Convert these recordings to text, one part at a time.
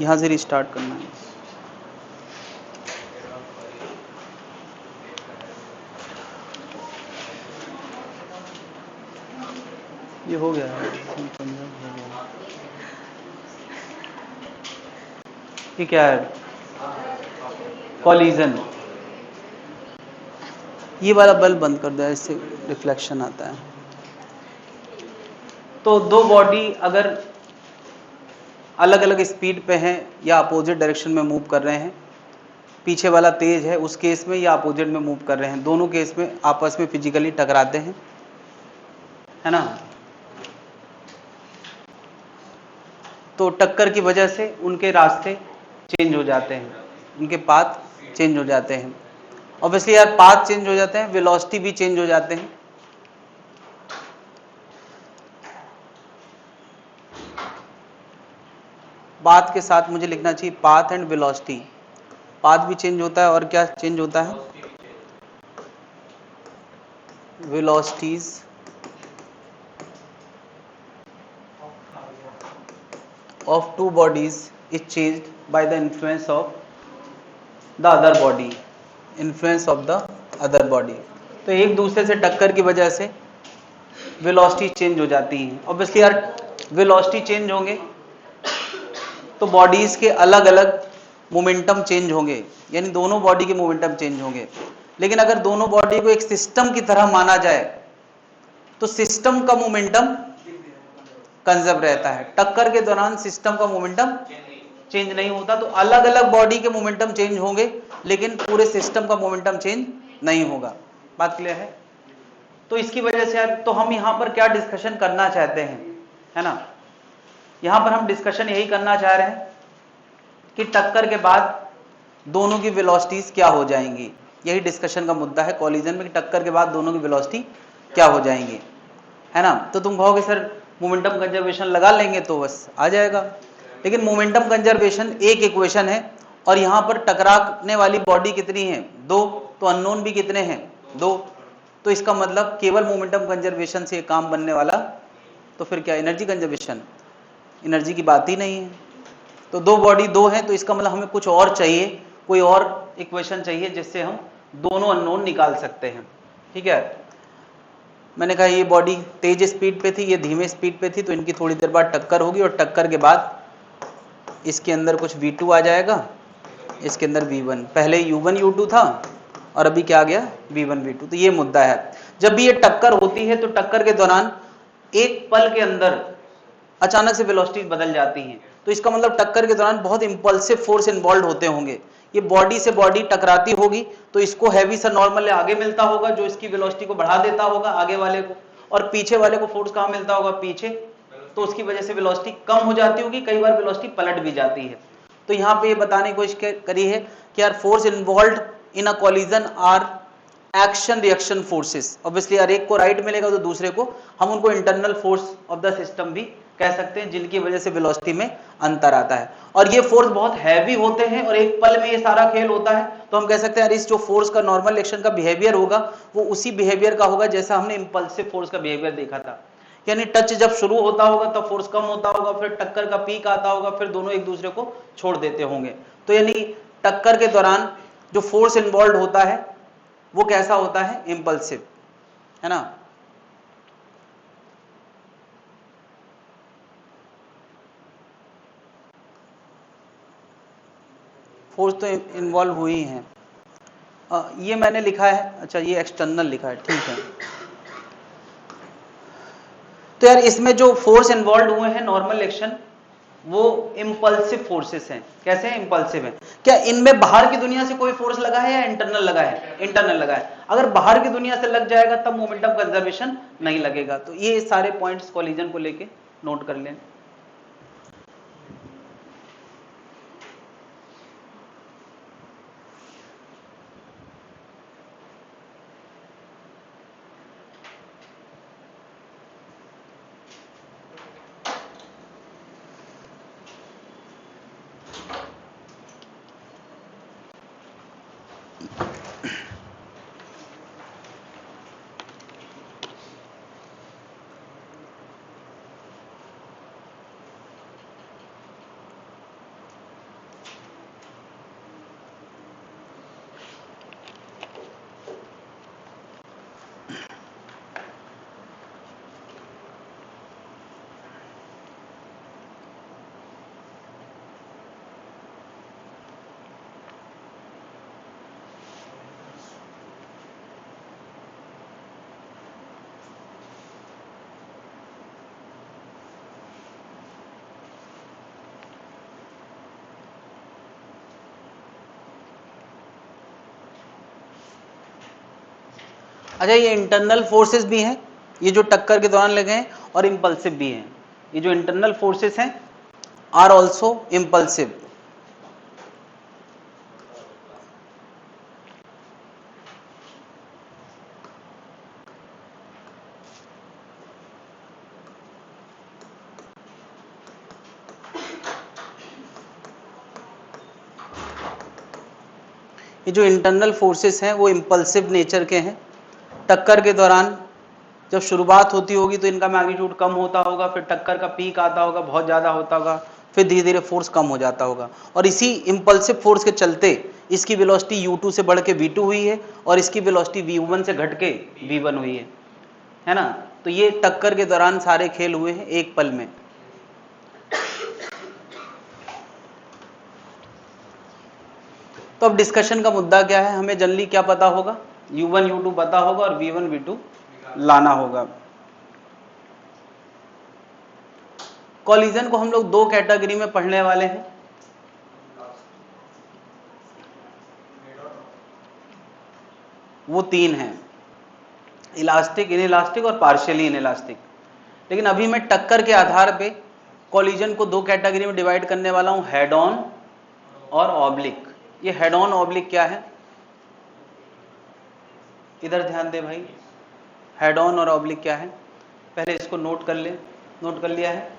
यहाँ से रिस्टार्ट करना है। ये हो गया है, ये क्या है? कॉलिजन। ये वाला बल्ब बंद कर दो, इससे रिफ्लेक्शन आता है। तो दो बॉडी अगर अलग अलग स्पीड पे हैं या अपोजिट डायरेक्शन में मूव कर रहे हैं, पीछे वाला तेज है उस केस में या अपोजिट में मूव कर रहे हैं, दोनों केस में आपस में फिजिकली टकराते हैं, है ना। तो टक्कर की वजह से उनके रास्ते चेंज हो जाते हैं, उनके पाथ चेंज हो जाते हैं। ऑब्वियसली यार पाथ चेंज हो जाते हैं, वेलोसिटी भी चेंज हो जाते हैं। पाथ के साथ मुझे लिखना चाहिए पाथ एंड वेलोसिटी। पाथ भी चेंज होता है और क्या चेंज होता है? Velocities of two bodies is changed by the influence of the other body, influence of the other body. तो एक दूसरे से टक्कर की वजह से वेलोसिटी चेंज हो जाती है। ऑब्वियसली यार वेलोसिटी चेंज होंगे तो बॉडीज के अलग अलग मोमेंटम चेंज होंगे, यानी दोनों बॉडी के मोमेंटम चेंज होंगे। लेकिन अगर दोनों बॉडी को एक सिस्टम की तरह माना जाए तो सिस्टम का मोमेंटम कंजर्व रहता है। टक्कर के दौरान सिस्टम का मोमेंटम चेंज नहीं होता, तो अलग अलग बॉडी के मोमेंटम चेंज होंगे लेकिन पूरे सिस्टम का मोमेंटम चेंज नहीं होगा। बात क्लियर है? तो इसकी वजह से यार, तो हम यहां पर क्या डिस्कशन करना चाहते हैं, है ना, यहां पर हम डिस्कशन यही करना चाह रहे हैं कि टक्कर के बाद दोनों की वेलोसिटीज क्या हो जाएंगी। यही डिस्कशन का मुद्दा है कॉलिजन में, कि टक्कर के बाद दोनों की वेलोसिटी क्या हो जाएंगी, है ना। तो तुम कहोगे सर मोमेंटम कंजर्वेशन लगा लेंगे तो बस आ जाएगा, लेकिन मोमेंटम कंजर्वेशन एक इक्वेशन है और यहां पर टकराने वाली बॉडी कितनी है? दो। तो अननोन भी कितने हैं? दो। तो इसका मतलब केवल मोमेंटम कंजर्वेशन से काम बनने वाला, तो फिर क्या एनर्जी कंजर्वेशन? एनर्जी की बात ही नहीं है। तो दो बॉडी दो है, तो इसका मतलब हमें कुछ और चाहिए, कोई और इक्वेशन चाहिए जिससे हम दोनों अननोन निकाल सकते हैं। ठीक है, मैंने कहा ये बॉडी तेज स्पीड पे थी, ये धीमे स्पीड पे थी, तो इनकी थोड़ी देर बाद टक्कर होगी और टक्कर के बाद इसके अंदर कुछ V2 आ जाएगा, इसके अंदर V1। पहले U1 U2 था और अभी क्या आ गया? V1 V2। तो ये मुद्दा है। जब भी ये टक्कर होती है तो टक्कर के दौरान एक पल के अंदर अचानक से वेलोसिटी बदल जाती है। तो इसका मतलब टक्कर के दौरान बहुत इंपल्सिव फोर्स इन्वॉल्व होते होंगे। ये बॉडी से बॉडी टकराती होगी तो इसको हैवी सा नॉर्मल आगे मिलता होगा जो इसकी वेलोसिटी को बढ़ा देता होगा आगे वाले को, और पीछे वाले को फोर्स कहां मिलता होगा? पीछे। तो उसकी वजह से वेलोसिटी कम हो जाती होगी, कई बार वेलोसिटी पलट भी जाती है। तो यहां पे ये बताने की कोशिश करी है कि यार force involve in a collision are action reaction forces. Obviously यार एक को राइट मिलेगा तो दूसरे को हम उनको internal force of the system भी कह सकते हैं, जिनकी वजह से वेलोसिटी में अंतर आता है। और ये फोर्स बहुत हैवी होते हैं और एक पल में ये सारा खेल होता है, तो हम कह सकते हैं यार इस जो फोर्स का नॉर्मल एक्शन का बिहेवियर होगा वो उसी बिहेवियर का होगा जैसा हमने इंपल्सिव फोर्स का बिहेवियर देखा था। यानी टच जब शुरू होता होगा तब फोर्स कम होता होगा, फिर टक्कर का पीक आता होगा, फिर दोनों एक दूसरे को छोड़ देते होंगे। तो यानी टक्कर के दौरान जो फोर्स इन्वॉल्व होता है वो कैसा होता है? इंपल्सिव, है ना। फोर्स तो इन्वॉल्व हुई हैं। ये मैंने लिखा है, अच्छा ये एक्सटर्नल लिखा है, ठीक है। तो यार इसमें जो फोर्स इन्वॉल्व हुए हैं नॉर्मल एक्शन, वो इंपल्सिव फोर्सेस हैं। कैसे हैं? इंपल्सिव हैं। क्या इनमें बाहर की दुनिया से कोई फोर्स लगा है या इंटरनल लगा है? इंटरनल लगा है। अगर बाहर की दुनिया से लग जाएगा तब मोमेंटम कंजर्वेशन नहीं लगेगा। तो ये सारे पॉइंट्स कॉलिजन को लेके नोट कर लें। अच्छा, ये इंटरनल फोर्सेस भी हैं, ये जो टक्कर के दौरान लगे हैं, और इंपल्सिव भी हैं। ये जो इंटरनल फोर्सेस हैं आर ऑल्सो इंपल्सिव। ये जो इंटरनल फोर्सेस हैं वो इंपल्सिव नेचर के हैं। टक्कर के दौरान जब शुरुआत होती होगी तो इनका मैग्नीट्यूड कम होता होगा, फिर टक्कर का पीक आता होगा, बहुत ज़्यादा होता होगा, फिर धीरे धीरे फोर्स कम हो जाता होगा। और इसी इंपल्सिव फोर्स के चलते इसकी वेलोसिटी u2 से बढ़ के v2 हुई है, और इसकी वेलोसिटी v1 से घट के v1 हुई है ना। तो ये टक्कर के दौरान सारे खेल हुए हैं एक पल में। तो अब डिस्कशन का मुद्दा क्या है, हमें जनरली क्या पता होगा, u1 u2 पता होगा और v1 v2 लाना होगा। कॉलिजन को हम लोग दो कैटेगरी में पढ़ने वाले हैं। वो तीन हैं, इलास्टिक, इनइलास्टिक और पार्शियली इनइलास्टिक। लेकिन अभी मैं टक्कर के आधार पे कॉलिजन को दो कैटेगरी में डिवाइड करने वाला हूं, हेड ऑन और ऑब्लिक। ये हेड ऑन ऑब्लिक क्या है, इधर ध्यान दे भाई। हेड ऑन और ऑब्लिक क्या है, पहले इसको नोट कर ले। नोट कर लिया है?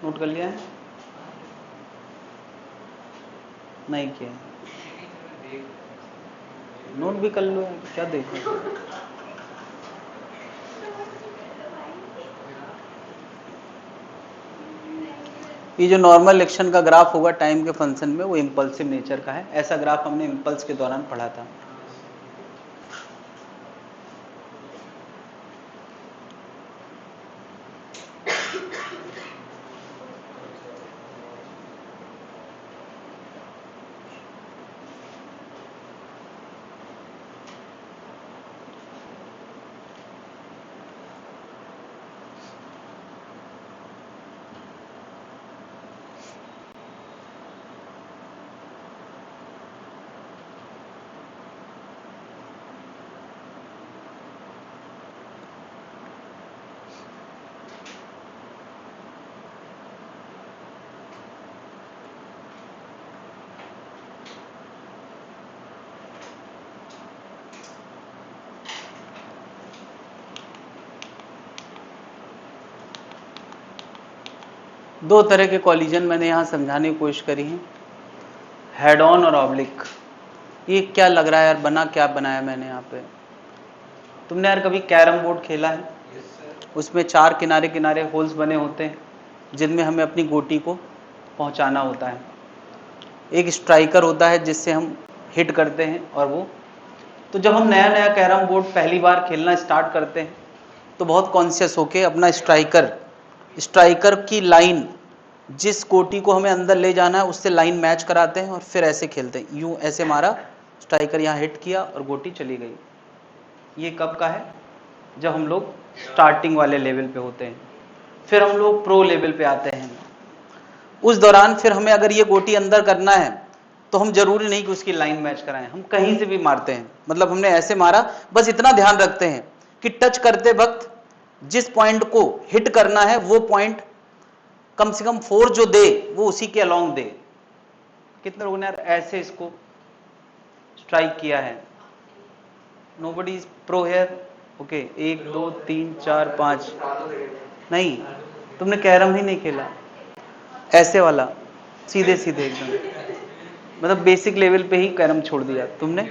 नोट कर लिया है? नहीं किया? नोट भी कर लो, क्या देखो। ये जो नॉर्मल एक्शन का ग्राफ होगा टाइम के फंक्शन में, वो इंपल्सिव नेचर का है। ऐसा ग्राफ हमने इंपल्स के दौरान पढ़ा था। दो तरह के कॉलिजन मैंने यहाँ समझाने की कोशिश करी है, हेड ऑन और ऑब्लिक। ये क्या लग रहा है यार, बना क्या बनाया मैंने यहाँ पे? तुमने यार कभी कैरम बोर्ड खेला है? उसमें चार किनारे किनारे होल्स बने होते हैं जिनमें हमें अपनी गोटी को पहुंचाना होता है। एक स्ट्राइकर होता है जिससे हम हिट करते हैं, और वो तो जब हम नया नया कैरम बोर्ड पहली बार खेलना स्टार्ट करते हैं तो बहुत कॉन्शियस होके अपना स्ट्राइकर की लाइन, जिस गोटी को हमें अंदर ले जाना है उससे लाइन मैच कराते हैं और फिर ऐसे खेलते हैं। यूं ऐसे मारा, स्ट्राइकर यहाँ हिट किया और गोटी चली गई। ये कब का है? जब हम लोग स्टार्टिंग वाले लेवल पे होते हैं। फिर हम लोग प्रो लेवल पे आते हैं। उस दौरान फिर हमें अगर ये गोटी अंदर करना है तो हम जरूरी नहीं कि उसकी लाइन मैच कराएं, हम कहीं से भी मारते हैं। मतलब हमने ऐसे मारा, बस इतना ध्यान रखते हैं कि टच करते वक्त जिस पॉइंट को हिट करना है वो पॉइंट कम से कम फोर्स जो दे वो उसी के अलोंग दे। कितने लोगों ने यार ऐसे इसको स्ट्राइक किया है? Nobody is pro here. Okay, 1 2 3 4 5। नहीं, तुमने कैरम ही नहीं खेला ऐसे वाला, सीधे सीधे एकदम, मतलब बेसिक लेवल पे ही कैरम छोड़ दिया तुमने।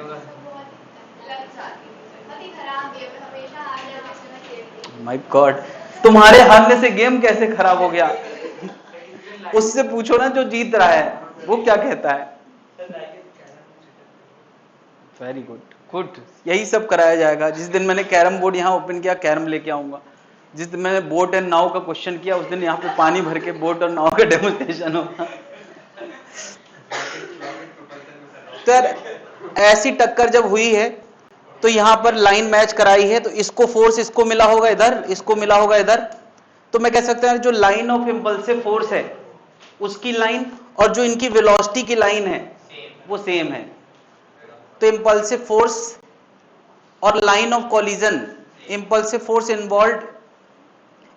माय गॉड, तुम्हारे हारने से गेम कैसे खराब हो गया? उससे पूछो ना जो जीत रहा है वो क्या कहता है। Very good, good. यही सब कराया जाएगा। जिस दिन मैंने कैरम बोर्ड यहाँ ओपन किया, कैरम लेके आऊंगा। जिस दिन मैंने बोट एंड नाव का क्वेश्चन किया, उस दिन यहाँ पे पानी भर के बोट और नाव का डेमोन्स्ट्रेशन होगा। तो यार ऐसी टक्कर जब हुई है तो यहाँ पर लाइन मैच कराई है, तो इसको फोर्स इसको मिला होगा इधर, इसको मिला होगा इधर। तो मैं कह सकता हूँ जो लाइन ऑफ इंपल्सिव फोर्स है उसकी लाइन और जो इनकी वेलोसिटी की लाइन है वो सेम है, तो इंपल्सिव फोर्स और line of collision, impulsive force involve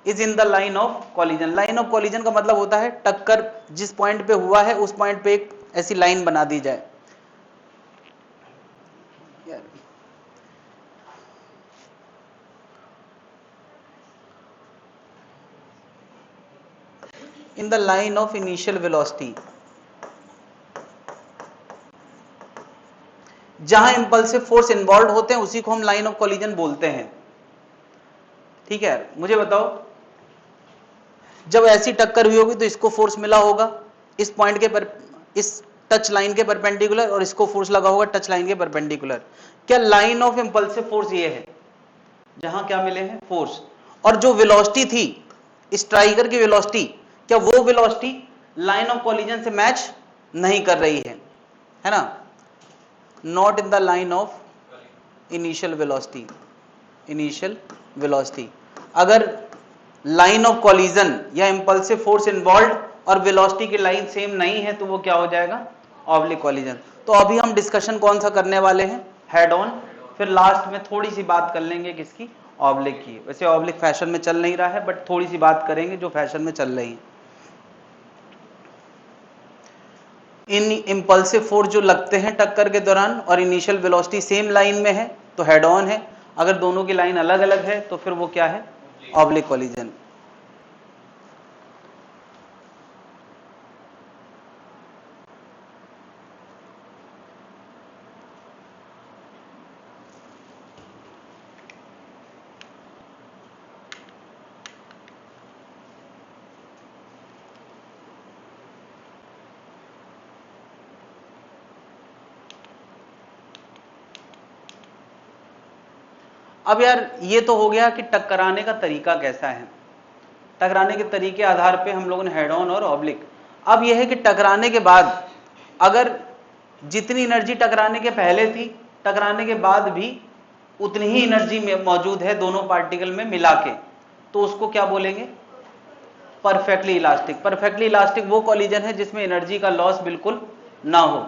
is in the line of collision. Line of collision का मतलब होता है टक्कर जिस पॉइंट पे हुआ है उस पॉइंट पे एक ऐसी लाइन बना दी जाए। In the line of initial velocity, जहां इंपल्सिव फोर्स इन्वॉल्व होते हैं उसी को हम लाइन ऑफ कॉलिजन बोलते हैं। ठीक है, मुझे बताओ, जब ऐसी टक्कर हुई होगी तो इसको फोर्स मिला होगा इस पॉइंट के पर, इस टच लाइन के परपेंडिकुलर, और इसको फोर्स लगा होगा टच लाइन के परपेंडिकुलर। क्या लाइन ऑफ इंपल्सिव फोर्स ये है जहां क्या मिले हैं फोर्स, और जो वेलोसिटी थी स्ट्राइकर की वेलोसिटी, क्या वो वेलोसिटी लाइन ऑफ कॉलिजन से मैच नहीं कर रही है ना? Not in the line of initial velocity, initial velocity. अगर लाइन ऑफ कॉलिजन या इंपल्सिव फोर्स इन्वॉल्व और वेलोसिटी की लाइन सेम नहीं है तो वो क्या हो जाएगा? Oblique collision. तो अभी हम डिस्कशन कौन सा करने वाले हैं? Head on. फिर लास्ट में थोड़ी सी बात कर लेंगे किसकी? ऑब्लिक की। वैसे ऑब्लिक फैशन में चल नहीं रहा है बट थोड़ी सी बात करेंगे जो फैशन में चल रही है। इन इंपल्सिव फोर्स जो लगते हैं टक्कर के दौरान और इनिशियल वेलोसिटी सेम लाइन में है तो हेड ऑन है। अगर दोनों की लाइन अलग अलग है तो फिर वो क्या है? Oblique collision. अब यार ये तो हो गया कि टकराने का तरीका कैसा है। टकराने के तरीके आधार पे हम लोगों ने हेड ऑन और ऑब्लिक। अब यह है कि टकराने के बाद अगर जितनी एनर्जी टकराने के पहले थी टकराने के बाद भी उतनी ही एनर्जी मौजूद है दोनों पार्टिकल में मिला के, तो उसको क्या बोलेंगे? Perfectly elastic. परफेक्टली इलास्टिक वो कॉलिजन है जिसमें एनर्जी का लॉस बिल्कुल ना हो।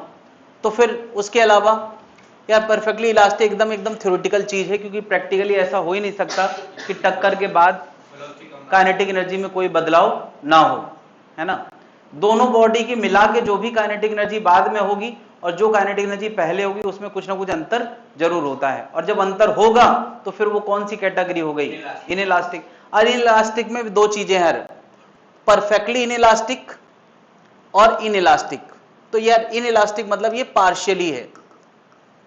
तो फिर उसके अलावा यार परफेक्टली इलास्टिक एकदम एकदम थ्योरेटिकल चीज है, क्योंकि प्रैक्टिकली ऐसा हो ही नहीं सकता कि टक्कर के बाद काइनेटिक एनर्जी में कोई बदलाव ना हो, है ना? दोनों बॉडी की मिला के जो भी काइनेटिक एनर्जी बाद में होगी और जो काइनेटिक एनर्जी पहले होगी उसमें कुछ ना कुछ अंतर जरूर होता है, और जब अंतर होगा तो फिर वो कौन सी कैटेगरी हो गई? इनइलास्टिक। और इनइलास्टिक में भी दो चीजें हैं, परफेक्टली इनइलास्टिक और इनइलास्टिक। तो यार इनइलास्टिक मतलब ये पार्शियली है,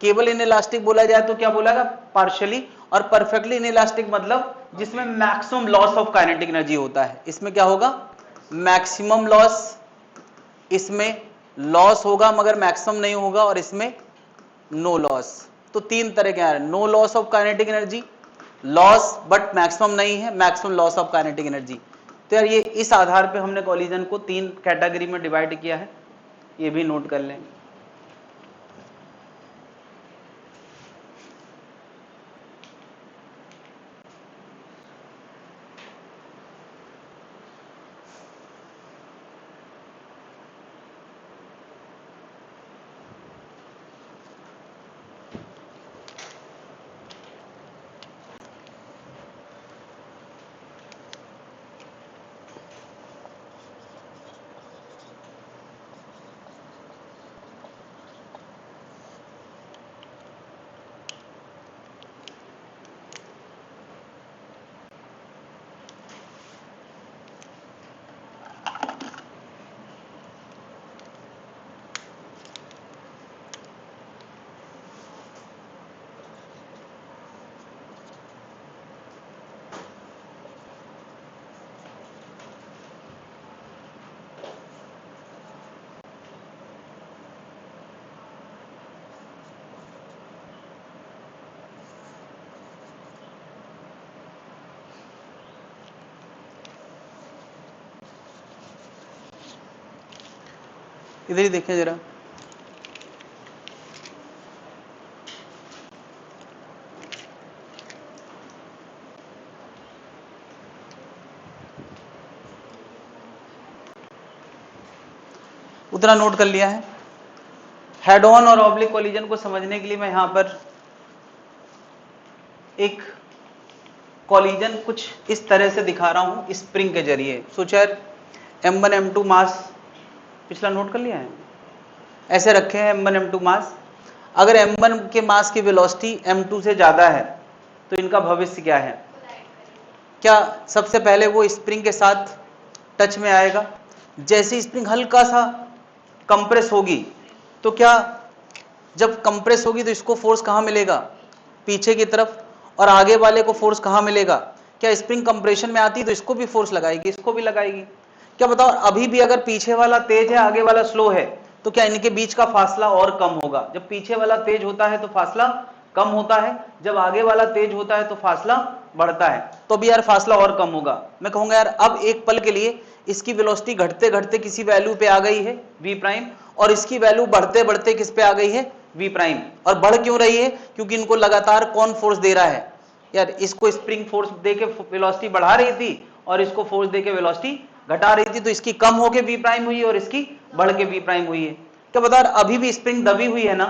केवल इनइलास्टिक बोला जाए तो क्या बोला? पार्शियली। और परफेक्टली इनइलास्टिक मतलब जिसमें maximum loss of kinetic energy होता है। इसमें क्या होगा? Maximum loss. इसमें लॉस होगा मगर मैक्सिमम नहीं होगा, और इसमें नो लॉस। तो तीन तरह के हैं, no loss of kinetic energy, loss but maximum नहीं है, maximum loss of kinetic energy. तो यार ये इस आधार पे हमने कॉलिजन को तीन कैटेगरी में डिवाइड किया है, ये भी नोट कर लें। इधर ही देखें जरा। उतना नोट कर लिया है। हेड ऑन और ऑब्लिक कोलिजन को समझने के लिए मैं यहां पर एक कोलिजन कुछ इस तरह से दिखा रहा हूं स्प्रिंग के जरिए। सोचो यार m1 m2 मास पिछला नोट कर लिया है, ऐसे रखे हैं m1 m2 मास। अगर m1 के मास की वेलोसिटी m2 से ज्यादा है तो इनका भविष्य क्या है? क्या सबसे पहले वो स्प्रिंग के साथ टच में आएगा? जैसे स्प्रिंग हल्का सा कंप्रेस होगी तो क्या, जब कंप्रेस होगी तो इसको फोर्स कहां मिलेगा? पीछे की तरफ। और आगे वाले को फोर्स कहां मिलेगा? क्या स्प्रिंग कंप्रेशन में आती है तो इसको भी फोर्स लगाएगी, इसको भी लगाएगी। क्या बताओ, अभी भी अगर पीछे वाला तेज है आगे वाला स्लो है तो क्या इनके बीच का फासला और कम होगा? जब पीछे वाला तेज होता है तो फासला कम होता है, जब आगे वाला तेज होता है तो फासला बढ़ता है। तो भी यार फासला और कम होगा। मैं कहूंगा यार अब एक पल के लिए इसकी वेलोसिटी घटते घटते किसी वैल्यू पे आ गई है v प्राइम, और इसकी वैल्यू बढ़ते बढ़ते किस पे आ गई है? v prime. और बढ़ क्यों रही है? क्योंकि इनको लगातार कौन फोर्स दे रहा है? यार इसको स्प्रिंग फोर्स देके वेलोसिटी बढ़ा रही थी और इसको फोर्स देके वेलोसिटी घटा रही थी, तो इसकी कम होके v प्राइम हुई और इसकी बढ़ के v प्राइम हुई है। क्या बता, अभी भी स्प्रिंग दबी हुई है ना,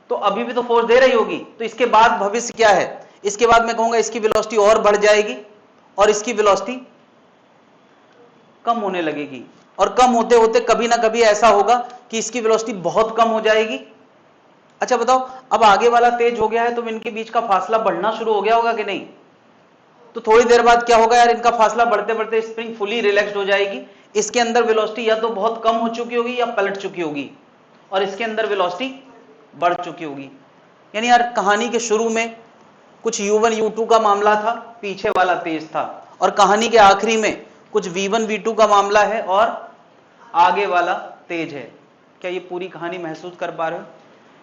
तो अभी भी तो फोर्स दे रही होगी। तो इसके बाद भविष्य क्या है? इसके बाद मैं कहूंगा इसकी वेलोसिटी और बढ़ जाएगी और इसकी वेलोसिटी कम होने लगेगी, और कम होते होते कभी ना कभी ऐसा होगा कि इसकी वेलोसिटी बहुत कम हो जाएगी। अच्छा बताओ, अब आगे वाला तेज हो गया है तो इनके बीच का फासला बढ़ना शुरू हो गया होगा कि नहीं? तो थोड़ी देर बाद क्या होगा यार, इनका फासला बढ़ते बढ़ते स्प्रिंग फुली रिलैक्स्ड हो जाएगी। इसके अंदर वेलोसिटी या तो बहुत कम हो चुकी होगी या पलट चुकी होगी, और इसके अंदर वेलोसिटी बढ़ चुकी होगी। यानी यार कहानी के शुरू में कुछ u1 u2 का मामला था, पीछे वाला तेज था, और कहानी के आखिरी में कुछ v1 v2 का मामला है और आगे वाला तेज है। क्या ये पूरी कहानी महसूस कर पा रहे हो?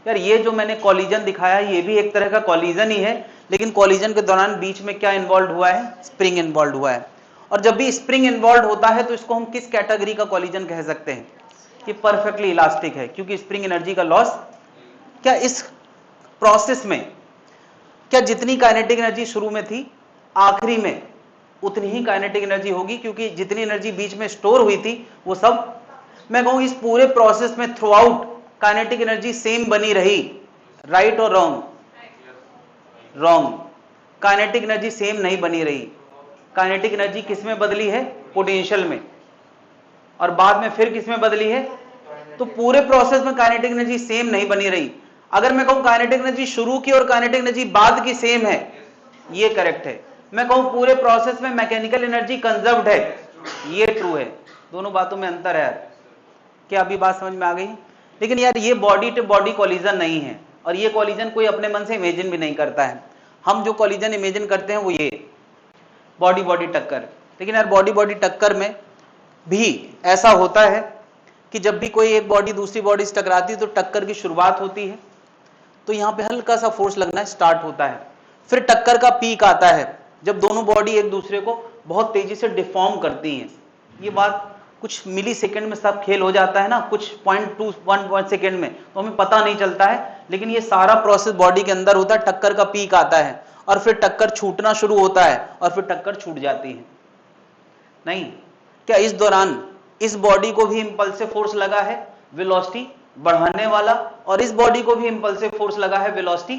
यार ये जो मैंने कॉलिजन दिखाया ये भी एक तरह का कॉलिजन ही है, लेकिन कॉलिजन के दौरान बीच में क्या इन्वॉल्व हुआ है? स्प्रिंग इन्वॉल्व हुआ है। और जब भी स्प्रिंग इन्वॉल्व होता है तो इसको हम किस कैटेगरी का कॉलिजन कह सकते हैं? कि परफेक्टली इलास्टिक है, क्योंकि स्प्रिंग एनर्जी का लॉस। क्या इस प्रोसेस में क्या जितनी काइनेटिक एनर्जी शुरू में थी आखिरी में उतनी ही काइनेटिक एनर्जी होगी? क्योंकि जितनी एनर्जी बीच में स्टोर हुई थी वो सब, मैं कहूं इस पूरे प्रोसेस में through out kinetic energy same बनी रही। राइट और wrong? Wrong. Kinetic energy same नहीं बनी रही। काइनेटिक एनर्जी किस में बदली है? पोटेंशियल में। और बाद में फिर किस में बदली है? तो पूरे प्रोसेस में काइनेटिक एनर्जी सेम नहीं बनी रही। अगर मैं कहूं काइनेटिक एनर्जी शुरू की और काइनेटिक एनर्जी बाद की सेम है, ये करेक्ट है। मैं कहूं पूरे प्रोसेस में मैकेनिकल एनर्जी कंजर्व्ड है, ये ट्रू है। दोनों बातों में अंतर है यार। क्या अभी बात समझ में आ गई? लेकिन यार ये बॉडी टू बॉडी कॉलिजन नहीं है, और ये कॉलिजन कोई अपने मन से इमेजिन भी नहीं करता है। हम जो कॉलिजन इमेजिन करते हैं वो ये बॉडी बॉडी टक्कर। लेकिन यार बॉडी बॉडी टक्कर में भी ऐसा होता है कि जब भी कोई एक बॉडी दूसरी बॉडी से टकराती है तो टक्कर की शुरुआत होती है, तो यहाँ पे हल्का सा फोर्स लगना स्टार्ट होता है। फिर टक्कर का पीक आता है जब दोनों बॉडी एक दूसरे को बहुत तेजी से डिफॉर्म करती हैं। ये बात कुछ मिली सेकेंड में सब खेल हो जाता है ना, कुछ 0.1 सेकेंड में, तो हमें पता नहीं चलता है। लेकिन ये सारा प्रोसेस बॉडी के अंदर होता है। टक्कर का पीक आता है और फिर टक्कर छूटना शुरू होता है और फिर टक्कर छूट जाती है। नहीं, क्या इस दौरान इस बॉडी को भी इंपल्सिव फोर्स लगा है वेलोसिटी बढ़ाने वाला, और इस बॉडी को भी इंपल्सिव फोर्स लगा है वेलोसिटी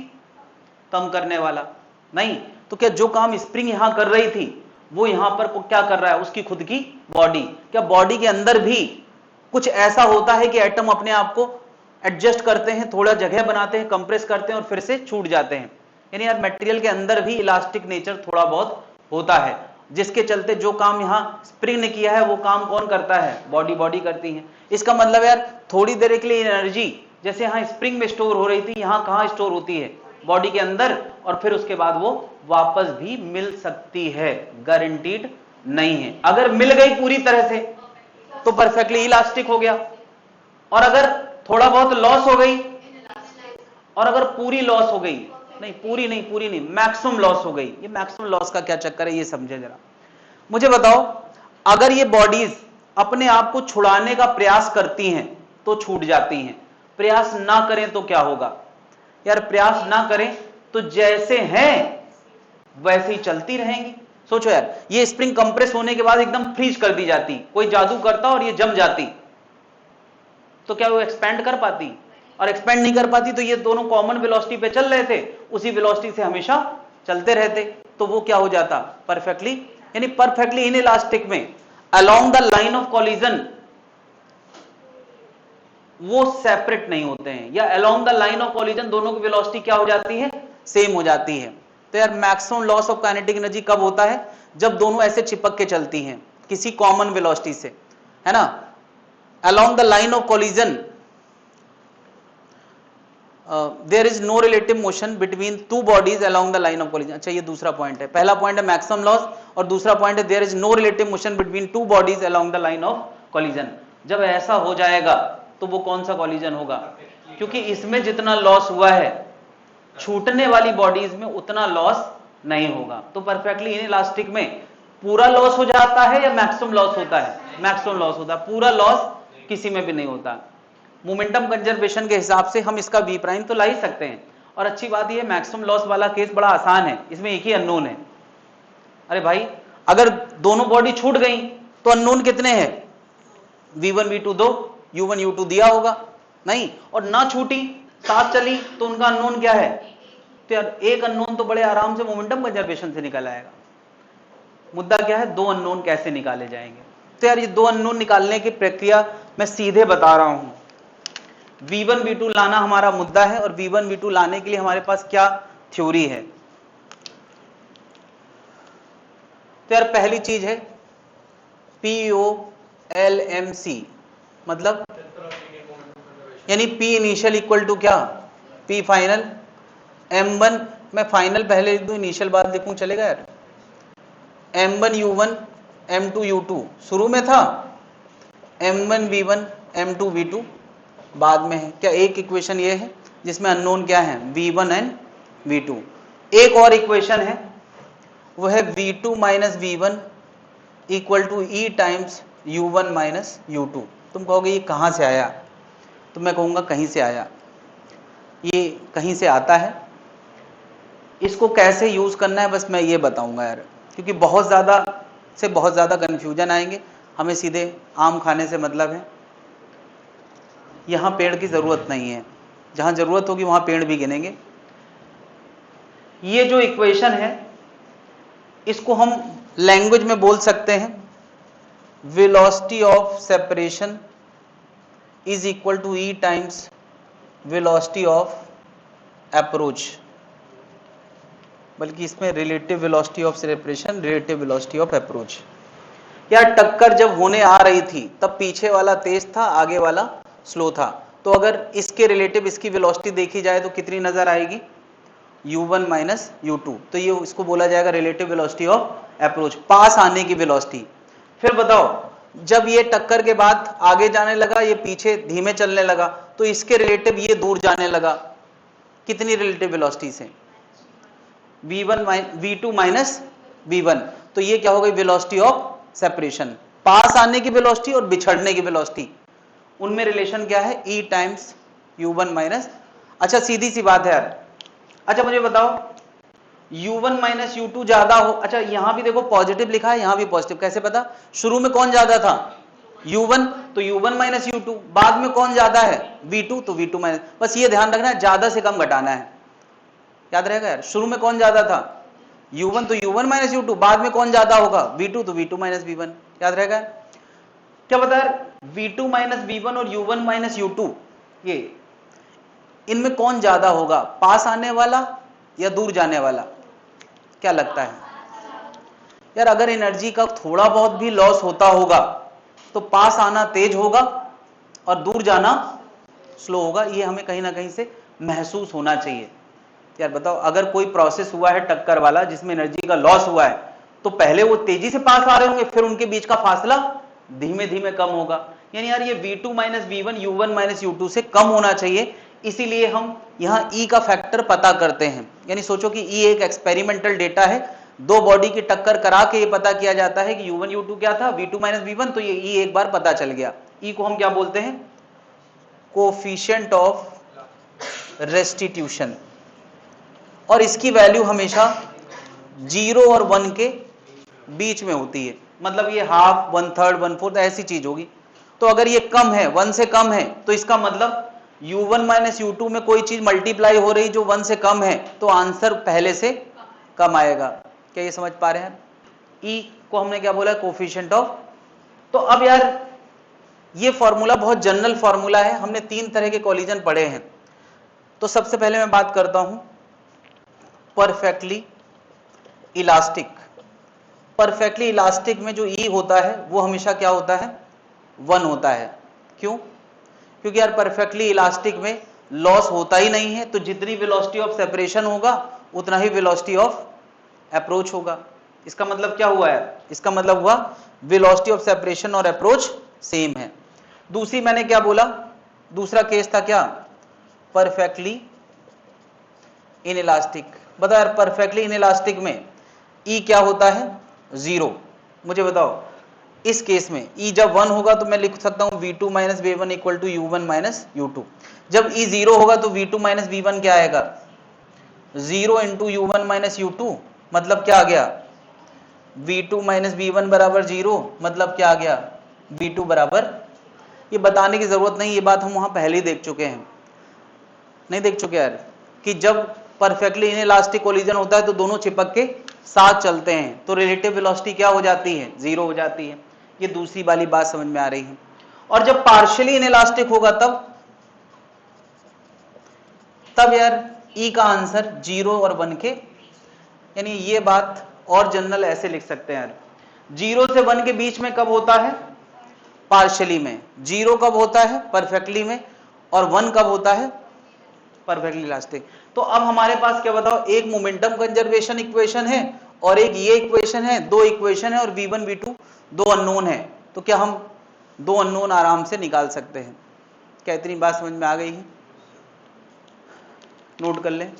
कम करने वाला? नहीं। तो क्या जो काम स्प्रिंग यहां कर रही थी वो यहां पर क्या कर रहा है? उसकी खुद की बॉडी। क्या बॉडी के अंदर भी कुछ ऐसा होता है कि एटम अपने आप को एडजस्ट करते हैं, थोड़ा जगह बनाते हैं, कंप्रेस करते हैं और फिर से छूट जाते हैं? यानी यार मटेरियल के अंदर भी इलास्टिक नेचर थोड़ा बहुत होता है, जिसके चलते जो काम यहां स्प्रिंग ने किया है वो काम कौन करता है? बॉडी बॉडी करती है। इसका मतलब यार थोड़ी देर के लिए एनर्जी जैसे यहां स्प्रिंग में स्टोर हो रही थी, यहां कहां स्टोर होती है? बॉडी के अंदर, और फिर उसके बाद वो वापस भी मिल सकती है, गारंटीड नहीं है। अगर मिल गई पूरी तरह से तो परफेक्टली इलास्टिक हो गया, और अगर थोड़ा बहुत लॉस हो गई, और अगर पूरी लॉस हो गई, नहीं पूरी नहीं, मैक्सिमम लॉस हो गई। ये मैक्सिमम लॉस का क्या चक्कर है ये समझे जरा। मुझे बताओ, अगर ये बॉडीज अपने आप को छुड़ाने का प्रयास करती हैं तो छूट जाती हैं, प्रयास ना करें तो क्या होगा? यार प्रयास ना करें तो जैसे हैं वैसे ही चलती रहेंगी। सोचो यार, ये स्प्रिंग कंप्रेस होने के बाद एकदम फ्रीज कर दी जाती, कोई जादू करता और ये जम जाती, तो क्या वो एक्सपेंड कर पाती? और एक्सपेंड नहीं कर पाती तो ये दोनों कॉमन वेलोसिटी पे चल रहे थे, उसी वेलोसिटी से हमेशा चलते रहते, तो वो क्या हो जाता? परफेक्टली, यानी परफेक्टली इन इलास्टिक में along the line of collision वो सेपरेट नहीं होते हैं, या along the line of collision दोनों की वेलोसिटी क्या हो जाती है? सेम हो जाती है। तो यार maximum loss of kinetic energy कब होता है? जब दोनों ऐसे चिपक के चलती हैं किसी कॉमन वेलोसिटी से, है ना, along the line of collision there is no relative motion between two bodies along the line of collision. अच्छा, ये दूसरा पॉइंट है। पहला पॉइंट है मैक्सिमम लॉस और दूसरा पॉइंट है there is no relative motion between two bodies along the line of collision. जब ऐसा हो जाएगा तो वो कौन सा कॉलिजन होगा? क्योंकि इसमें जितना लॉस हुआ है छूटने वाली बॉडीज में उतना लॉस नहीं होगा। तो परफेक्टली इनइलास्टिक में पूरा लॉस हो जाता है या मैक्सिमम लॉस होता है? मैक्सिमम लॉस होता है, पूरा लॉस किसी में भी नहीं होता। मोमेंटम कंजर्वेशन के हिसाब से हम इसका वी प्राइम तो ला ही सकते हैं। और अच्छी बात यह मैक्सिमम लॉस वाला केस बड़ा आसान है, इसमें एक ही अननोन है। अरे भाई, अगर दोनों बॉडी छूट गई तो अननोन कितने हैं? V1 V2 दो, U1 U2 दिया होगा नहीं, और ना छूटी साथ चली तो उनका अननोन क्या है? तो यार एक अननोन तो बड़े आराम से मोमेंटम कंजर्वेशन से निकल आएगा। मुद्दा क्या है? दो अननोन कैसे निकाले जाएंगे? तो यार ये दो अननोन निकालने की प्रक्रिया मैं सीधे बता रहा हूं। V1 V2 लाना हमारा मुद्दा है, और V1 V2 लाने के लिए हमारे पास क्या थ्योरी है? तो यार पहली चीज है POLMC, मतलब यानी P इनिशियल इक्वल टू क्या? P final. M1 मैं फाइनल पहले लिख दूं, इनिशियल बाद लिखूं, चलेगा यार? M1 U1 M2 U2 शुरू में था, M1 V1 M2 V2 बाद में है। क्या एक इक्वेशन ये है जिसमें अननोन क्या है? V1 and V2। एक और इक्वेशन है, वो है V2 minus V1 equal to E times U1 minus U2। तुम कहोगे ये कहाँ से आया? तो मैं कहूँगा कहीं से आया, ये कहीं से आता है। इसको कैसे यूज़ करना है बस मैं ये बताऊँगा यार, क्योंकि बहुत ज़्यादा कन्फ्यूजन आएंगे। हमें सीधे आम खाने से मतलब है, यहाँ पेड़ की ज़रूरत नहीं है, जहाँ ज़रूरत होगी वहाँ पेड़ भी गिनेंगे। ये जो इक्वेशन है इसको हम लैंग्वेज में बोल सकते हैं velocity of separation is equal to E times velocity of approach, बल्कि इसमें relative velocity of separation, relative velocity of approach. यार टक्कर जब होने आ रही थी तब पीछे वाला तेज था, आगे वाला स्लो था, तो अगर इसके रिलेटिव इसकी वेलोसिटी देखी जाए तो कितनी नजर आएगी? U1 minus U2। तो ये इसको बोला जाएगा रिलेटिव वेलोसिटी ऑफ अप्रोच, पास आने की वेलोसिटी। फिर बताओ, जब ये टक्कर के बाद आगे जाने लगा, ये पीछे धीमे चलने लगा, तो इसके रिलेटिव ये दूर जाने लगा, कितनी रिलेटिव वेलोसिटी से? V2 minus V1। तो ये क्या हो गई? वेलोसिटी ऑफ सेपरेशन, पास आने की वेलोसिटी और बिछड़ने की वेलोसिटी, उनमें रिलेशन क्या है? E times U1 minus. अच्छा सीधी सी बात है यार। अच्छा मुझे बताओ, U1 माइनस U2 ज्यादा हो, अच्छा यहां भी देखो पॉजिटिव लिखा है, यहां भी पॉजिटिव, कैसे पता? शुरू में कौन ज्यादा था? U1, तो U1 माइनस U2। बाद में कौन ज्यादा है? V2, तो V2 माइनस। बस ये ध्यान रखना है, ज्यादा से कम घटाना है, याद रहेगा यार। शुरू में कौन ज्यादा था? U1, तो U1 माइनस U2। बाद में कौन ज्यादा होगा? V2, तो V2 माइनस V1, याद रहेगा। क्या बता यार, V2 माइनस V1 और U1 माइनस U2, ये इनमें कौन ज्यादा होगा? पास आने वाला या दूर जाने वाला? क्या लगता है यार? अगर एनर्जी का थोड़ा बहुत भी लॉस होता होगा तो पास आना तेज होगा और दूर जाना स्लो होगा, ये हमें कहीं ना कहीं से महसूस होना चाहिए। यार बताओ, अगर कोई प्रोसेस हुआ है टक्कर वाला जिसमें एनर्जी का लॉस हुआ है, तो पहले वो तेजी से पास आ रहे होंगे, फिर उनके बीच का फासला धीमे धीमे कम होगा। यानी यार ये V2 minus V1 U1 minus U2 से कम होना चाहिए, इसीलिए हम यहाँ E का फैक्टर पता करते हैं। यानी सोचो कि E एक एक्सपेरिमेंटल डेटा है, दो बॉडी की टक्कर करा के ये पता किया जाता है कि U1 U2 क्या था, V2 माइनस V1, तो ये E एक बार पता चल गया। E को हम क्या बोलते हैं? कोफिशिएंट ऑफ रेस्टिट्यूशन, और इसकी वैल्यू हमेशा 0 और 1 के बीच में होती है, मतलब ये हाफ, 1/3, 1/4 ऐसी चीज होगी। तो अगर ये कम है, 1 से कम है, तो इसका मतलब u1 माइनस u2 में कोई चीज मल्टीप्लाई हो रही जो 1 से कम है, तो आंसर पहले से कम आएगा। क्या ये समझ पा रहे हैं? ई को हमने क्या बोला? Coefficient of. तो अब यार ये फॉर्मूला बहुत जनरल फॉर्मूला है, हमने 3 तरह के कोलिजन पढ़े हैं। तो सबसे पहले मैं बात करता हूं परफेक्टली इलास्टिक। परफेक्टली इलास्टिक में जो ई होता है वो हमेशा क्या होता है? 1 होता है। क्यों? क्योंकि यार परफेक्टली इलास्टिक में लॉस होता ही नहीं है, तो जितनी वेलोसिटी ऑफ सेपरेशन होगा उतना ही वेलोसिटी ऑफ अप्रोच होगा। इसका मतलब क्या हुआ है? इसका मतलब हुआ वेलोसिटी ऑफ सेपरेशन और अप्रोच सेम है। दूसरी मैंने क्या बोला? दूसरा केस था क्या? Perfectly inelastic. बताओ यार परफेक्टली इनइलास्टिक में ई क्या होता है? 0। मुझे बताओ इस केस में ई जब 1 होगा तो मैं लिख सकता हूं v2 minus v1 equal to u1 minus u2। जब ई 0 होगा तो v2 माइनस v1 क्या आएगा? 0 इंटू u1 माइनस u2। मतलब क्या आ गया? v2 माइनस v1 बराबर 0। मतलब क्या आ गया? v2 बराबर। ये बताने की जरूरत नहीं, ये बात हम वहां पहले ही देख चुके हैं। नहीं देख चुके यार कि जब परफेक्टली इनइलास्टिक कोलिजन होता है तो दोनों चिपक के साथ चलते हैं, तो रिलेटिव वेलोसिटी क्या हो जाती है? 0 हो जाती है। ये दूसरी वाली बात समझ में आ रही है। और जब पार्शियली इनइलास्टिक होगा तब यार ई का आंसर 0 और 1 के, यानी ये बात और जनरल ऐसे लिख सकते हैं यार, 0 से 1 के बीच में कब होता है? पार्शियली में। 0 कब होता है? परफेक्टली में। और 1 कब होता है? Perfectly elastic. तो अब हमारे पास क्या बताओ, एक मोमेंटम कंजर्वेशन इक्वेशन है और एक ये इक्वेशन है, दो इक्वेशन है और v1 v2 दो अननोन है। तो क्या हम दो अननोन आराम से निकाल सकते हैं? क्या इतनी बात समझ में आ गई है? नोट कर लें।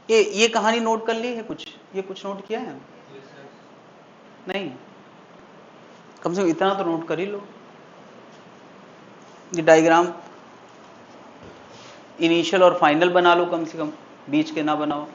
ये कहानी नोट कर ली है? कुछ ये कुछ नोट किया है? नहीं, कम से कम इतना तो नोट कर ही लो। ये डायग्राम इनिशियल और फाइनल बना लो, कम से कम बीच के ना बनाओ।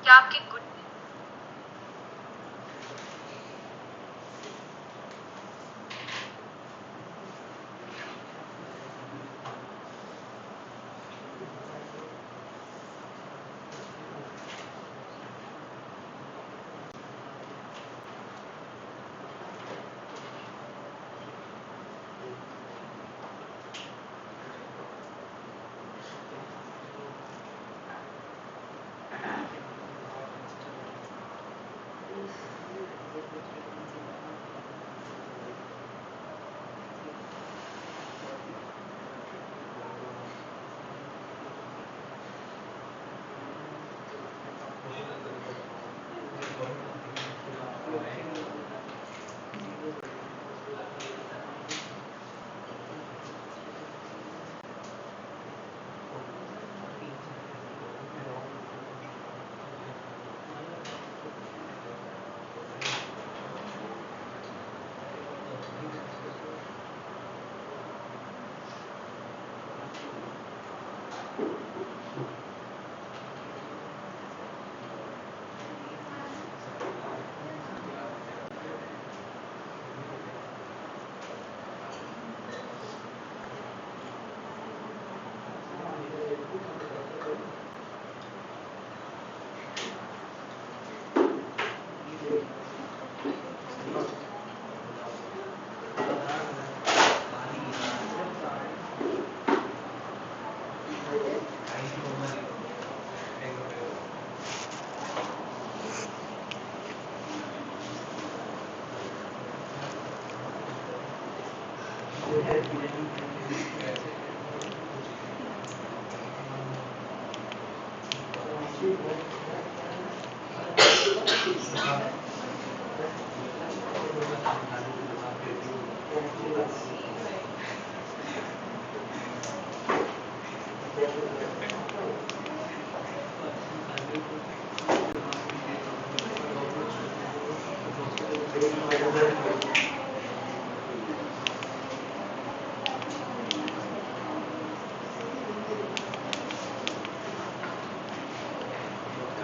क्या आपके गुड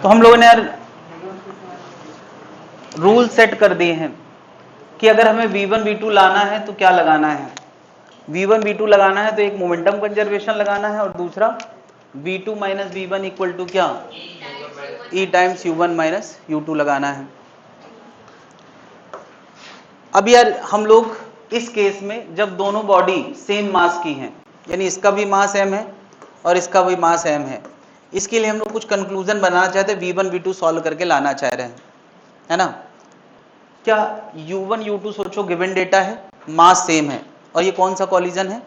तो हम लोगों ने यार रूल सेट कर दिए हैं कि अगर हमें V1 V2 लाना है तो क्या लगाना है। V1 V2 लगाना है तो एक मोमेंटम कंजर्वेशन लगाना है और दूसरा V2 minus V1 equal to क्या, E times U1 minus U2 लगाना है। अब यार हम लोग इस केस में जब दोनों बॉडी सेम मास की हैं, यानी इसका भी मास m है और इसका भी मास m है, इसके लिए हम लोग कुछ कंक्लूजन बनाना चाहते हैं, V1 V2 सॉल्व करके लाना चाह रहे हैं, है ना। क्या U1 U2 सोचो गिवन डेटा है, मास सेम है और ये कौन सा कॉलिजन है,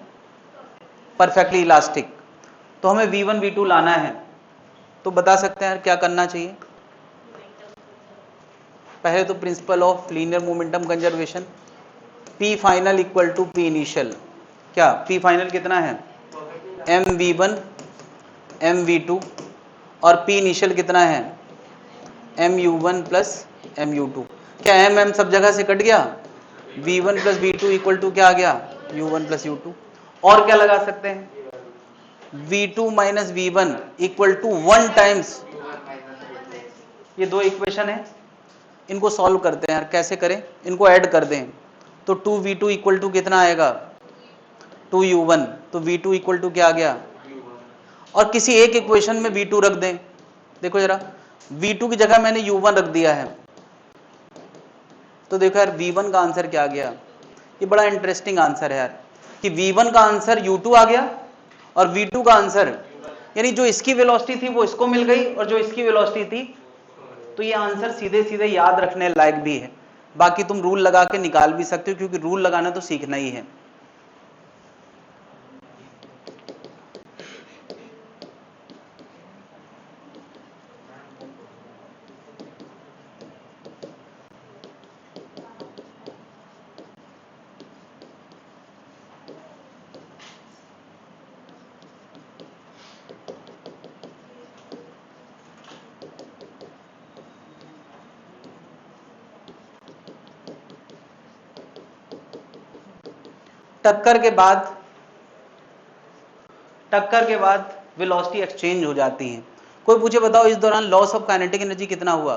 परफेक्टली इलास्टिक। तो हमें V1 V2 लाना है तो बता सकते हैं यार क्या करना चाहिए। पहले तो principle of linear momentum conservation, P final equal to P initial. क्या P फाइनल कितना है, mv1 mv2 और P इनिशियल कितना है, mu1 प्लस mu2। क्या m सब जगह से कट गया, v1 plus v2 equal to क्या आ गया, u1 प्लस u2। और क्या लगा सकते हैं, v2 minus v1 equal to 1 times, ये दो इक्वेशन है, इनको सॉल्व करते हैं यार, कैसे करें, इनको ऐड कर दें तो 2v2 इक्वल टू कितना आएगा, 2u1। तो v2 इक्वल टू क्या आ गया, और किसी एक इक्वेशन में v2 रख दें। देखो जरा, v2 की जगह मैंने u1 रख दिया है, तो देखो यार v1 का आंसर क्या आ गया। ये बड़ा इंटरेस्टिंग आंसर है यार कि v1 का आंसर u2 आ गया और v2 का आंसर, यानी जो इसकी वेलोसिटी थी वो इसको मिल गई और जो इसकी वेलोसिटी थी, तो ये आंसर सीधे सीधे याद रखने लायक भी है। बाकी तुम रूल लगा के निकाल भी सकते हो क्योंकि रूल लगाना तो सीखना ही है। टक्कर के बाद वेलोसिटी एक्सचेंज हो जाती है। कोई पूछे बताओ इस दौरान लॉस ऑफ काइनेटिक एनर्जी कितना हुआ,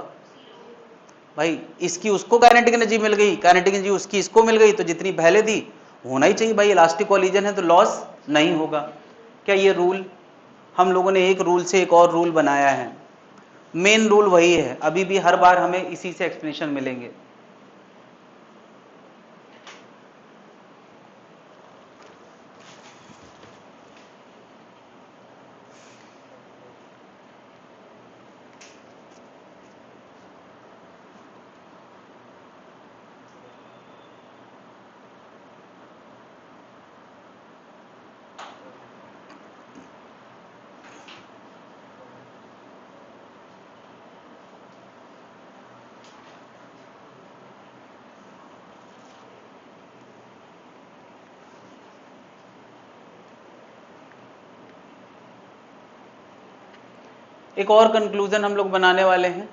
भाई इसकी उसको काइनेटिक एनर्जी मिल गई, काइनेटिक एनर्जी उसकी इसको मिल गई, तो जितनी पहले थी होना ही चाहिए भाई, इलास्टिक कोलिजन है तो लॉस नहीं होगा। क्या ये रूल, हम लोगों ने एक रूल से एक और रूल बनाया है, मेन रूल वही है, अभी भी हर बार हमें इसी से एक्सप्लेनेशन मिलेंगे। एक और कंक्लूजन हम लोग बनाने वाले हैं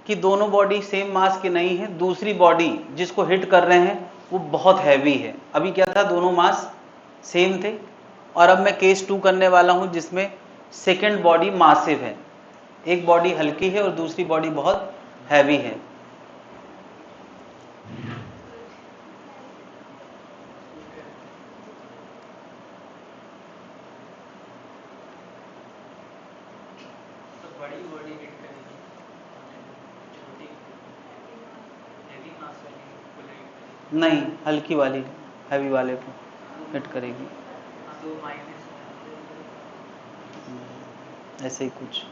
कि दोनों बॉडी सेम मास की नहीं है, दूसरी बॉडी जिसको हिट कर रहे हैं वो बहुत हैवी है। अभी क्या था, दोनों मास सेम थे और अब मैं केस 2 करने वाला हूं जिसमें सेकंड बॉडी मासिव है, एक बॉडी हल्की है और दूसरी बॉडी बहुत हैवी है। नहीं, हल्की वाली हैवी वाले को हिट करेगी, ऐसे ही कुछ।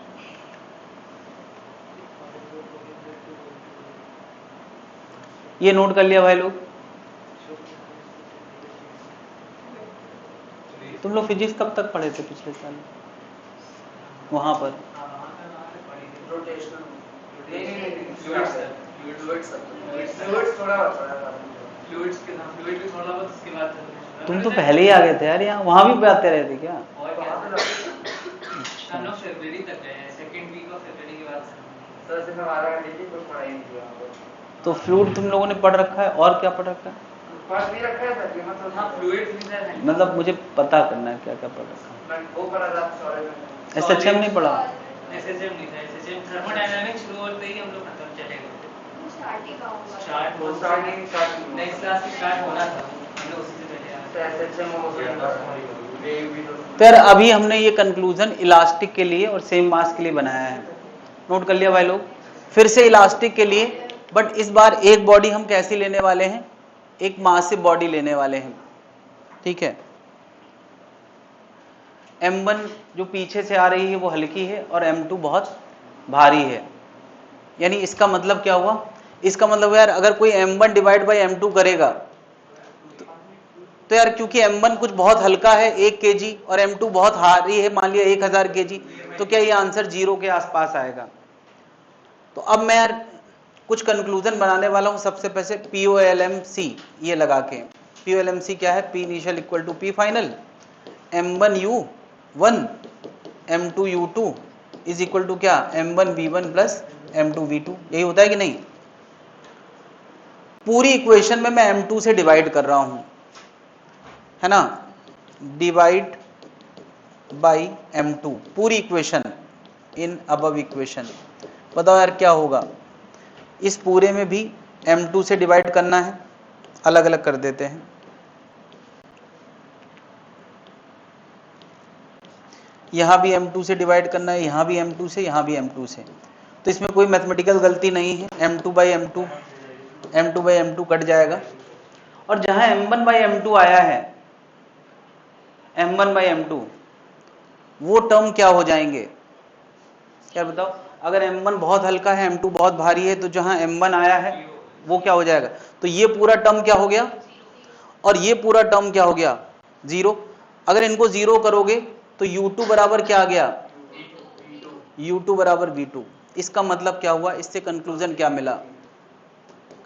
ये नोट कर लिया भाई लोग, तुम लोग फिजिक्स कब तक पढ़े थे पिछले साल वहां पर, तुम तो पहले ही आ गए थे यार, यहाँ वहां भी आते रहे थे क्या? हम लोग फरवरी तक गए हैं, सेकंड वीक ऑफ फरवरी के बाद। तो फ्लूइड तुम लोगों ने पढ़ रखा है, और क्या पढ़ रखा है? मतलब मुझे पता करना है क्या क्या पढ़ रखा है। SHM नहीं पढ़ा? SHM नहीं था, SHM थर्मोडायनामिक्स शुरू होते ही हम लोग खत्म चले गए। नेक्स्ट क्लास से स्टार्ट होना था, हम लोग उसी से पहले तो यार अभी हमने ये कंक्लूजन इलास्टिक के लिए और सेम मास के लिए बनाया है, नोट कर लिया भाई लोग। फिर से इलास्टिक के लिए, बट इस बार एक बॉडी हम कैसी लेने वाले हैं, एक मासिव बॉडी लेने वाले हैं, ठीक है। M1 जो पीछे से आ रही है वो हल्की है और M2 बहुत भारी है। यानी इसका मतलब क्या हुआ, इसका मतलब यार अगर कोई M1 डिवाइड बाई M2 करेगा तो यार क्योंकि M1 कुछ बहुत हल्का है 1 kg और M2 बहुत भारी है मान लिया 1000 kg, तो क्या ये आंसर 0 के आसपास आएगा। तो अब मैं यार कुछ कंक्लूजन बनाने वाला हूं। सबसे पहले POLMC ये लगा के, POLMC क्या है, P initial equal to P final, M1U1 M2U2 is equal to क्या, M1V1 प्लस M2V2, यही होता है कि नहीं। पूरी इक्वेशन में मैं M2 से डिवाइड कर रहा हूं, है ना, डिवाइड बाई M2 पूरी इक्वेशन इन अबव इक्वेशन। बताओ यार क्या होगा, इस पूरे में भी M2 से डिवाइड करना है, अलग अलग कर देते हैं। यहां भी M2 से डिवाइड करना है, यहां भी M2 से, यहां भी M2 से, तो इसमें कोई मैथमेटिकल गलती नहीं है। M2 by M2, M2 by M2 cut जाएगा, और जहां M1 बाई M2 आया है, M1 बाई M2 वो टर्म क्या हो जाएंगे, क्या बताओ। अगर M1 बहुत हल्का है, M2 बहुत भारी है, तो जहां M1 आया है वो क्या हो जाएगा, तो ये पूरा टर्म क्या हो गया और ये पूरा टर्म क्या हो गया, 0। अगर इनको 0 करोगे तो U2 बराबर क्या आ गया, U2 बराबर V2। इसका मतलब क्या हुआ, इससे कंक्लूजन क्या मिला,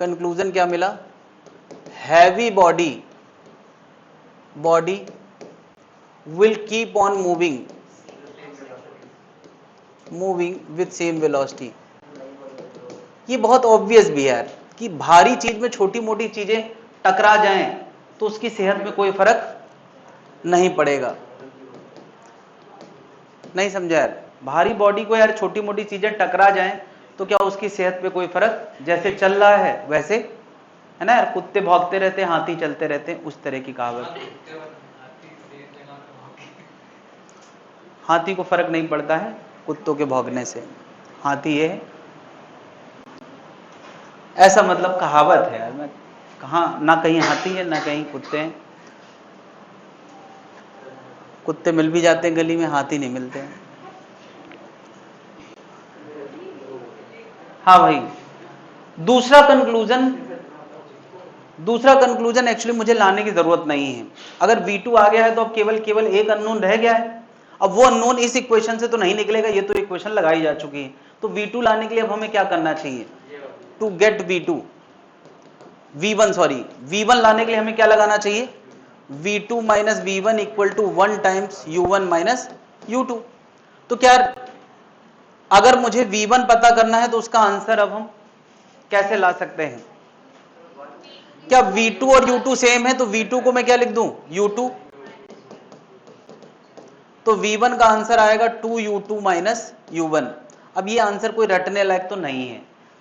कंक्लूजन क्या मिला, heavy body will keep on moving with same velocity। ये बहुत ऑब्वियस भी है यार कि भारी चीज में छोटी मोटी चीजें टकरा जाएं तो उसकी सेहत में कोई फर्क नहीं पड़ेगा। नहीं समझा यार, भारी बॉडी को यार छोटी मोटी चीजें टकरा जाएं तो क्या उसकी सेहत पे कोई फर्क, जैसे चल रहा है वैसे, है ना यार, कुत्ते भौंकते रहते हैं, हाथी चलते रहते हैं, उस तरह की कहावत। हाथी को फर्क नहीं पड़ता है कुत्तों के भौंकने से, हाथी ये है, ऐसा मतलब कहावत है यार। मैं कहाँ, ना कहीं हाथी है ना कहीं कुत्ते हैं, कुत्ते मिल भी जाते हैं गली में, हाथी नहीं मिलते हैं। हाँ भाई, दूसरा कंक्लूजन एक्चुअली मुझे लाने की जरूरत नहीं है। अगर V2 आ गया है तो अब केवल एक अननोन रह गया है। अब वो अननोन इस इक्वेशन से तो नहीं निकलेगा, ये तो इक्वेशन लगाई जा चुकी है। तो V2 लाने के लिए अब हमें क्या करना चाहिए, टू गेट V1 लाने के लिए हमें क्या लगाना चाहिए, V2 minus V1 equal to 1 times U1 minus U2। तो क्या अगर मुझे V1 पता करना है तो उसका आंसर अब हम कैसे ला सकते हैं, क्या V2 और U2 सेम है, तो V2 को मैं क्या लिख दूं, U2, तो V1 का आंसर आएगा 2U2 माइनस U1। अब ये आंसर कोई रटने लायक तो नहीं है,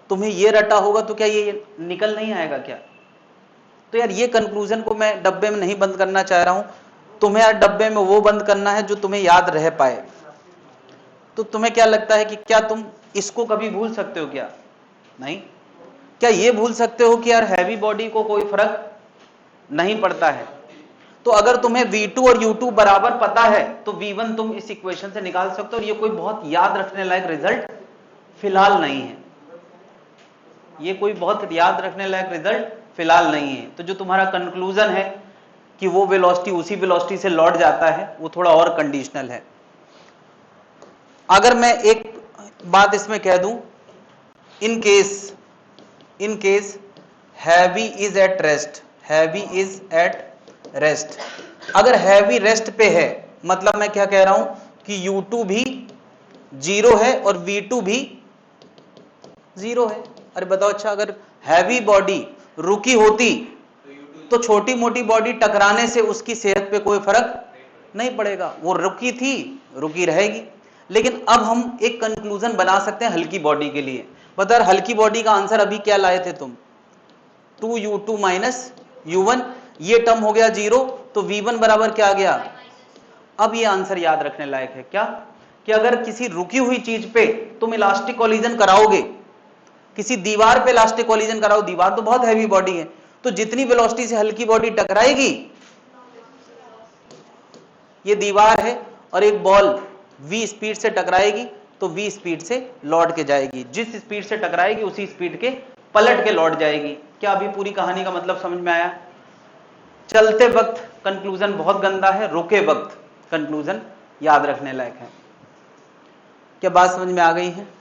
तुम्हें ये रटा होगा तो क्या ये निकल नहीं आएगा क्या। तो यार ये कंक्लूजन को मैं डब्बे में नहीं बंद करना चाह रहा हूं, तुम्हें यार डब्बे में वो बंद करना है जो तुम्हें याद रह पाए। तो तुम्हें क्या लगता है कि क्या तुम इसको कभी भूल सकते हो क्या, नहीं। क्या ये भूल सकते हो कि यार हैवी बॉडी को कोई फर्क नहीं पड़ता है। तो अगर तुम्हें V2 और U2 बराबर पता है तो V1 तुम इस इक्वेशन से निकाल सकते हो, और ये कोई बहुत याद रखने लायक रिजल्ट फिलहाल नहीं है, ये कोई बहुत याद रखने लायक रिजल्ट फिलहाल नहीं है। तो जो तुम्हारा कंक्लूजन है कि वो वेलोसिटी उसी वेलोसिटी से लौट जाता है, वो थोड़ा और कंडीशनल है। अगर मैं एक बात इसमें कह दूं, in case heavy is at rest, heavy is at rest, अगर हैवी रेस्ट पे है, मतलब मैं क्या कह रहा हूं कि U2 भी 0 है और V2 भी 0 है। अरे बताओ, अच्छा अगर हैवी बॉडी रुकी होती तो छोटी मोटी बॉडी टकराने से उसकी सेहत पे कोई फर्क नहीं पड़ेगा, वो रुकी थी रुकी रहेगी। लेकिन अब हम एक कंक्लूजन बना सकते हैं हल्की बॉडी के लिए। बता, हल्की बॉडी का आंसर अभी क्या लाए थे तुम, 2U2 माइनस U1, ये टर्म हो गया 0, तो V1 बराबर क्या आ गया। अब ये आंसर याद रखने लायक है क्या, कि अगर किसी रुकी हुई चीज पे तुम इलास्टिक कोलिजन कराओगे, किसी दीवार पे इलास्टिक कोलिजन कराओ, दीवार तो बहुत हैवी बॉडी है, तो जितनी वेलोसिटी से हल्की बॉडी टकराएगी, ये दीवार है और एक बॉल v स्पीड से टकराएगी, तो v स्पीड से लौट के जाएगी, जिस स्पीड से टकराएगी उसी स्पीड के पलट के लौट जाएगी। क्या अभी पूरी कहानी का मतलब समझ में आया। चलते वक्त कंक्लूजन बहुत गंदा है, रुके वक्त कंक्लूजन याद रखने लायक है। क्या बात समझ में आ गई है।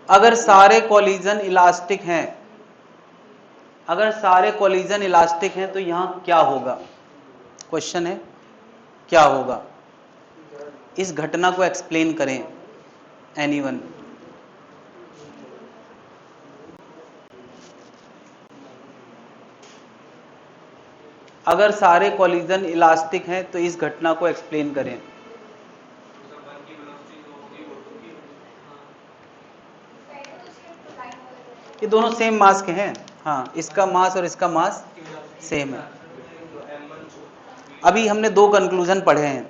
अगर सारे कोलिजन इलास्टिक हैं, अगर सारे कोलिजन इलास्टिक हैं तो यहां क्या होगा, क्वेश्चन है क्या होगा। इस घटना को एक्सप्लेन करें एनीवन। अगर सारे कोलिजन इलास्टिक हैं तो इस घटना को एक्सप्लेन करें। ये दोनों सेम मास के हैं, हाँ, इसका मास और इसका मास सेम है। अभी हमने दो कंक्लूजन पढ़े हैं।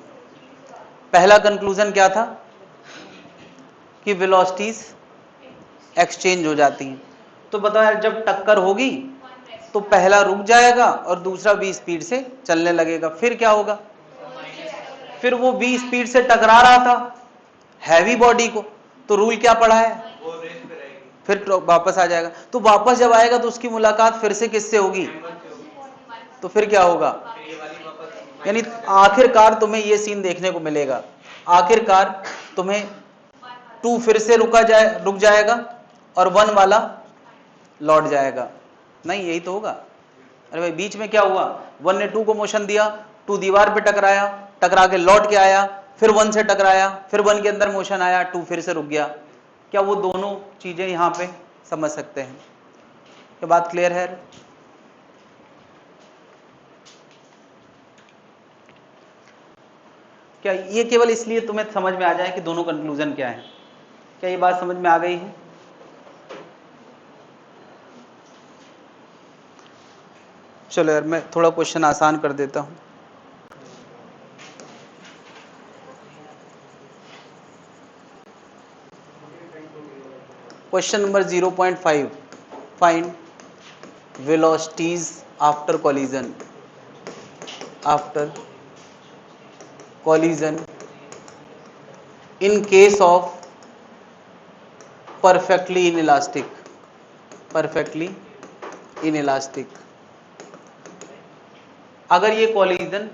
पहला कंक्लूजन क्या था कि वेलोसिटीज एक्सचेंज हो जाती हैं। तो बताओ यार, जब टक्कर होगी तो पहला रुक जाएगा और दूसरा v स्पीड से चलने लगेगा, फिर क्या होगा, फिर वो v स्पीड से टकरा रहा था हैवी बॉडी को, तो रूल क्या पढ़ा है, फिर वापस आ जाएगा। तो वापस जब आएगा तो उसकी मुलाकात फिर से किससे होगी, तो फिर क्या होगा, यानी आखिरकार तुम्हें ये सीन देखने को मिलेगा, आखिरकार तुम्हें 2 फिर से रुक जाएगा और 1 वाला लौट जाएगा। नहीं, यही तो होगा। अरे भाई, बीच में क्या हुआ, 1 ने 2 को मोशन दिया, 2 दीवार पे टकराया, टकरा के लौट के आया, फिर 1 से टकराया, फिर 1 के अंदर मोशन आया, 2 फिर से रुक गया। क्या वो दोनों चीजें यहां पे समझ सकते हैं। क्या बात क्लियर है। क्या ये केवल इसलिए तुम्हें समझ में आ जाए कि दोनों कंक्लूजन क्या है, क्या ये बात समझ में आ गई है। चलो यार, मैं थोड़ा क्वेश्चन आसान कर देता हूं। Question number 0.5, find velocities after collision, after collision in case of perfectly inelastic, perfectly inelastic. अगर ये कोलिजन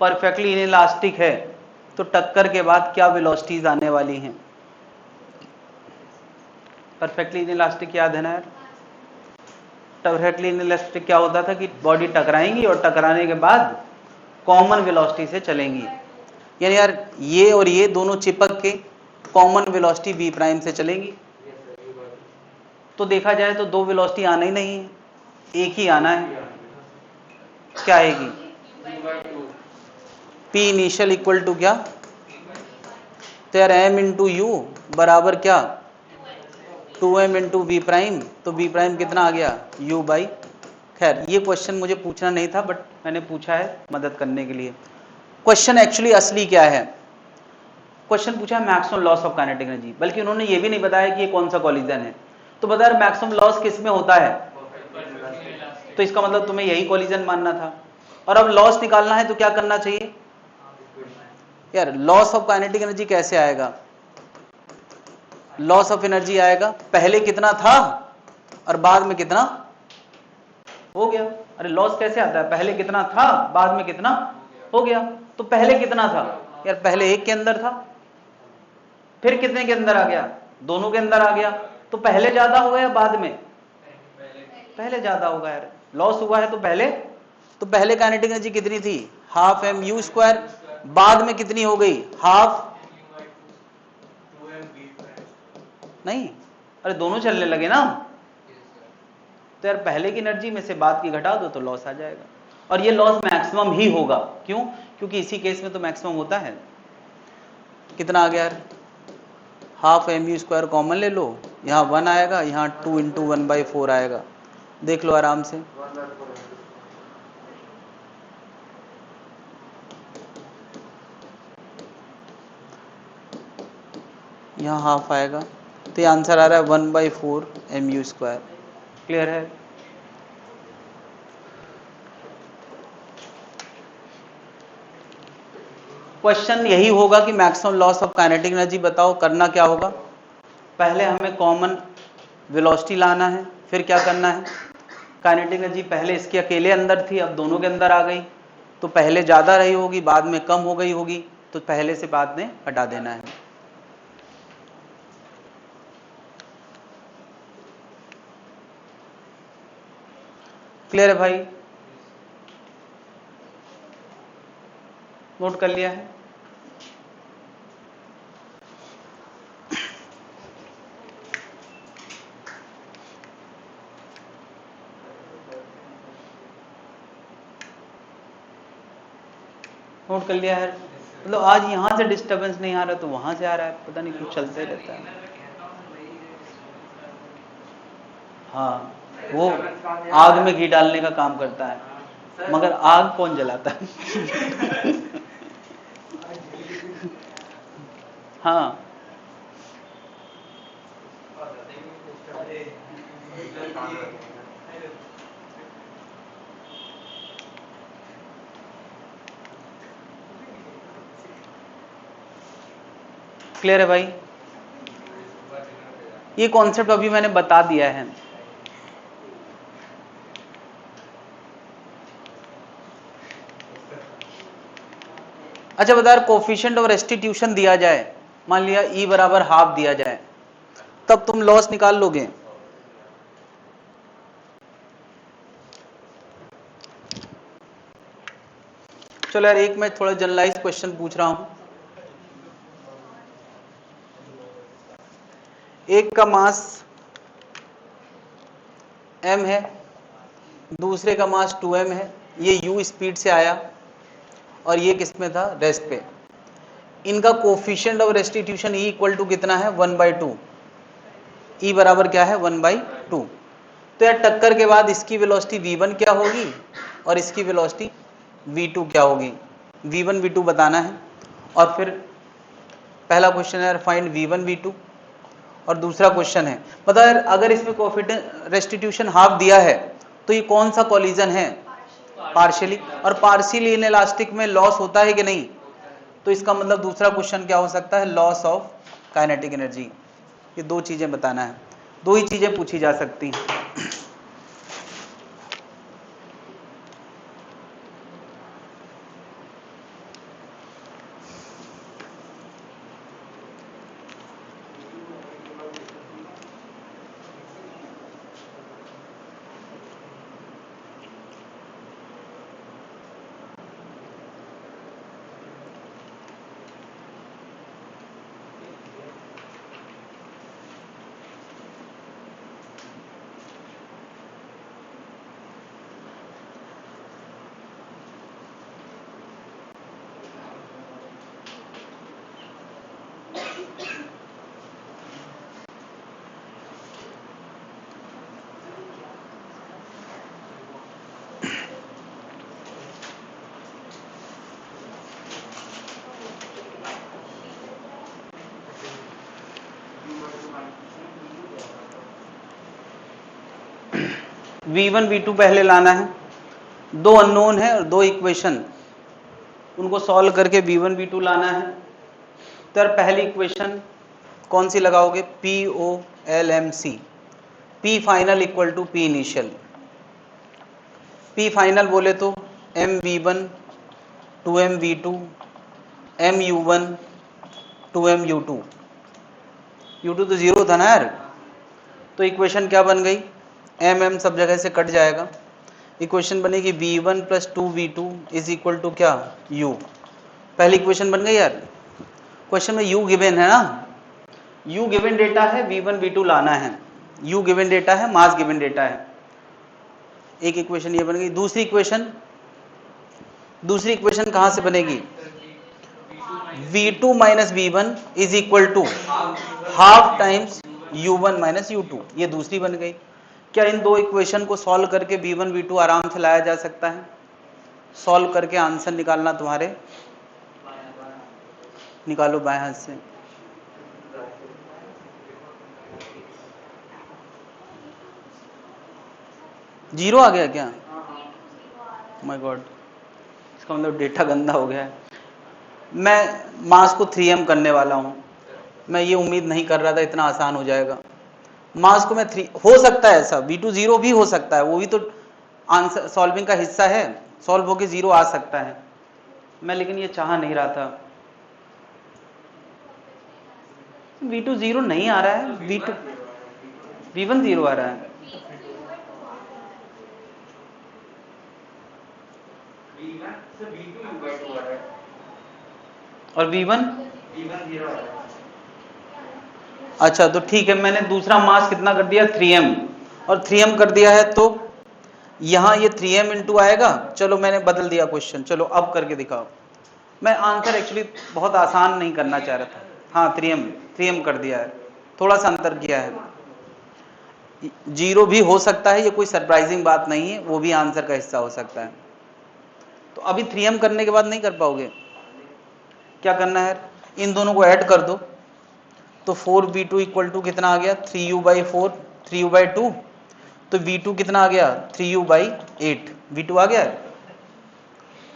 परफेक्टली इनइलास्टिक है तो टक्कर के बाद क्या वेलोसिटीज आने वाली हैं। परफेक्टली इनइलास्टिक याद है ना यार। परफेक्टली इनइलास्टिक क्या होता था कि बॉडी टकराएंगी और टकराने के बाद कॉमन वेलोसिटी से चलेंगी, यानी यार ये और ये दोनों चिपक के कॉमन वेलोसिटी v प्राइम से चलेंगी। तो देखा जाए तो दो वेलोसिटी आना ही नहीं है, एक ही आना है। क्या आएगी, p इनिशियल इक्वल टू क्या, तो यार m इंटू यू बराबर क्या 2m इंटू वी प्राइम, तो वी प्राइम कितना आ गया u बाई। खैर ये क्वेश्चन मुझे पूछना नहीं था बट मैंने पूछा है मदद करने के लिए। क्वेश्चन एक्चुअली असली क्या है, क्वेश्चन पूछा है maximum loss of kinetic energy, बल्कि उन्होंने ये भी नहीं बताया कि ये कौन सा कॉलिजन है। तो बता यार मैक्सिमम लॉस किस में होता है, तो इसका मतलब तुम्हें यही कॉलिजन मानना था। और अब लॉस निकालना है तो क्या करना चाहिए यार, लॉस ऑफ काइनेटिक एनर्जी कैसे आएगा, लॉस ऑफ एनर्जी आएगा पहले कितना था और बाद में कितना हो गया। अरे लॉस कैसे आता है, पहले कितना था बाद में कितना हो गया। तो पहले कितना था यार, पहले एक के अंदर था, फिर कितने के अंदर आ गया, दोनों के अंदर आ गया। तो पहले ज्यादा होगा या बाद में, पहले ज्यादा होगा यार। लॉस हुआ है तो पहले काइनेटिक एनर्जी कितनी थी हाफ एम यू स्क्वायर, बाद में कितनी हो गई हाफ, नहीं अरे दोनों चलने लगे ना, तो यार पहले की एनर्जी में से बाद की घटा दो तो लॉस आ जाएगा। और ये लॉस मैक्सिमम ही होगा, क्यों, क्योंकि इसी केस में तो मैक्सिमम होता है। कितना आ गया यार, half M U square common ले लो, यहाँ 1 आएगा, यहाँ 2 इंटू 1/4 आएगा, देख लो आराम से। यहाँ हाफ आएगा, तो ये आंसर आ रहा है 1/4 एम यू स्क्वायर। क्लियर है। क्वेश्चन यही होगा कि maximum loss of kinetic energy बताओ। करना क्या होगा, पहले हमें कॉमन वेलोसिटी लाना है, फिर क्या करना है, काइनेटिक एनर्जी पहले इसके अकेले अंदर थी, अब दोनों के अंदर आ गई, तो पहले ज्यादा रही होगी बाद में कम हो गई होगी, तो पहले से बाद में हटा देना है। क्लियर है भाई, नोट कर लिया है। नोट कर लिया है, मतलब आज यहाँ से डिस्टरबेंस नहीं आ रहा तो वहां से आ रहा है, पता नहीं कुछ चलते रहता है। हाँ वो आग में घी डालने का काम करता है, मगर आग कौन जलाता है हाँ क्लियर है भाई, ये कॉन्सेप्ट अभी मैंने बता दिया है। अच्छा बता यार, कोफिशिएंट और रेस्टिट्यूशन दिया जाए, मान लिया E बराबर हाफ दिया जाए, तब तुम लॉस निकाल लोगे। चलो यार एक मैं थोड़ा जनरलाइज क्वेश्चन पूछ रहा हूं। एक का मास m है, दूसरे का मास 2m है, ये u स्पीड से आया और ये किस में था, रेस्ट पे। इनका coefficient of restitution E equal to कितना है 1/2, E बराबर क्या है 1/2। तो यार टक्कर के बाद इसकी वेलोसिटी v1 क्या होगी और इसकी वेलोसिटी v2 क्या होगी, v1 v2 बताना है। और फिर पहला क्वेश्चन है यार फाइंड v1 v2, और दूसरा क्वेश्चन है बता यार अगर इसमें कोफिशिएंट रेस्टिट्यूशन हाफ दिया है तो ये कौन सा कॉलिजन है, पार्शियली, और पार्शियली इनइलास्टिक में लॉस होता है कि नहीं, तो इसका मतलब दूसरा क्वेश्चन क्या हो सकता है, लॉस ऑफ काइनेटिक एनर्जी। ये दो चीजें बताना है, दो ही चीजें पूछी जा सकती हैं। V1 V2 पहले लाना है, दो अननोन है और दो इक्वेशन, उनको सॉल्व करके V1 V2 लाना है। तो यार पहली इक्वेशन कौन सी लगाओगे? POLMC, P final equal to P initial. P final बोले तो MV1 2MV2 MU1 2MU2, U2 तो जीरो था ना यार, तो इक्वेशन क्या बन गई? MM सब जगह से कट जाएगा, इक्वेशन बनेगी V1 plus 2V2 is equal to क्या? U। पहली इक्वेशन बन गई यार। क्वेश्चन में U गिवन है ना, U गिवन डेटा है, V1 V2 लाना है, U गिवन डेटा है, मास गिवन डेटा है। एक इक्वेशन ये बन गई। दूसरी इक्वेशन कहां से बनेगी? V2 minus V1 is equal to half times U1 minus U2, ये दूसरी बन गई। क्या इन दो इक्वेशन को सॉल्व करके V1 V2 आराम से लाया जा सकता है? सॉल्व करके आंसर निकालना तुम्हारे, निकालो बाएं हाथ से। जीरो आ गया क्या? माय गॉड, इसका मतलब डेटा गंदा हो गया है। मैं मास को 3m करने वाला हूं, मैं ये उम्मीद नहीं कर रहा था इतना आसान हो जाएगा। मास को मैं 3, हो सकता है ऐसा V2 जीरो भी हो सकता है, वो भी तो आंसर सॉल्विंग का हिस्सा है, सॉल्व होके जीरो आ सकता है, मैं लेकिन ये चाह नहीं रहा था। V2 जीरो नहीं आ रहा है, V1 जीरो आ रहा है। और V1 जीरो आ रहा है। अच्छा तो ठीक है, मैंने दूसरा मास कितना कर दिया? 3m, और 3m कर दिया है तो यहां ये 3m इंटू आएगा। चलो मैंने बदल दिया क्वेश्चन, चलो अब करके दिखाओ। मैं आंसर एक्चुअली बहुत आसान नहीं करना चाह रहा था। हाँ 3m कर दिया है, थोड़ा सा अंतर किया है। जीरो भी हो सकता है, ये कोई सरप्राइजिंग बात नहीं है, वो भी आंसर का हिस्सा हो सकता है। तो अभी 3m करने के बाद नहीं कर पाओगे, क्या करना है? इन दोनों को ऐड कर दो, तो 4v2 इक्वल टू कितना आ गया? 3u/4, 3u/2, तो v2 कितना आ गया? 3u/8। v2 आ गया,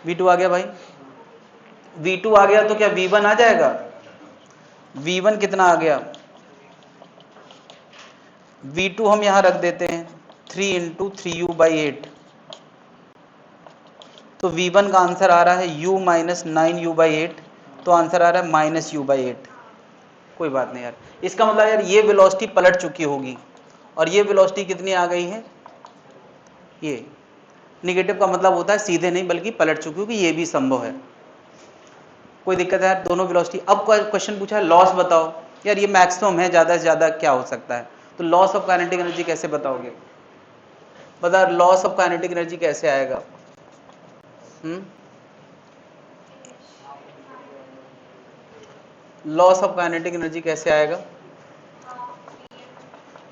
v2 आ गया भाई, v2 आ गया तो क्या v1 आ जाएगा? v1 कितना आ गया? v2 हम यहां रख देते हैं 3 इंटू 3u/8, तो v1 का आंसर आ रहा है u माइनस 9u/8, तो आंसर आ रहा है माइनस u/8। कोई बात नहीं यार, इसका मतलब यार ये वेलोसिटी पलट चुकी होगी, और ये वेलोसिटी कितनी आ गई है? ये निगेटिव का मतलब होता है सीधे नहीं बल्कि पलट चुकी होगी, ये भी संभव है। कोई दिक्कत है यार? दोनों वेलोसिटी। अब क्वेश्चन पूछा है लॉस बताओ, यार ये मैक्सिमम है, ज्यादा से ज्यादा क्या हो सकता है? तो लॉस ऑफ काइनेटिक एनर्जी कैसे बताओगे? बता, लॉस ऑफ काइनेटिक एनर्जी कैसे आएगा? लॉस ऑफ काइनेटिक एनर्जी कैसे आएगा?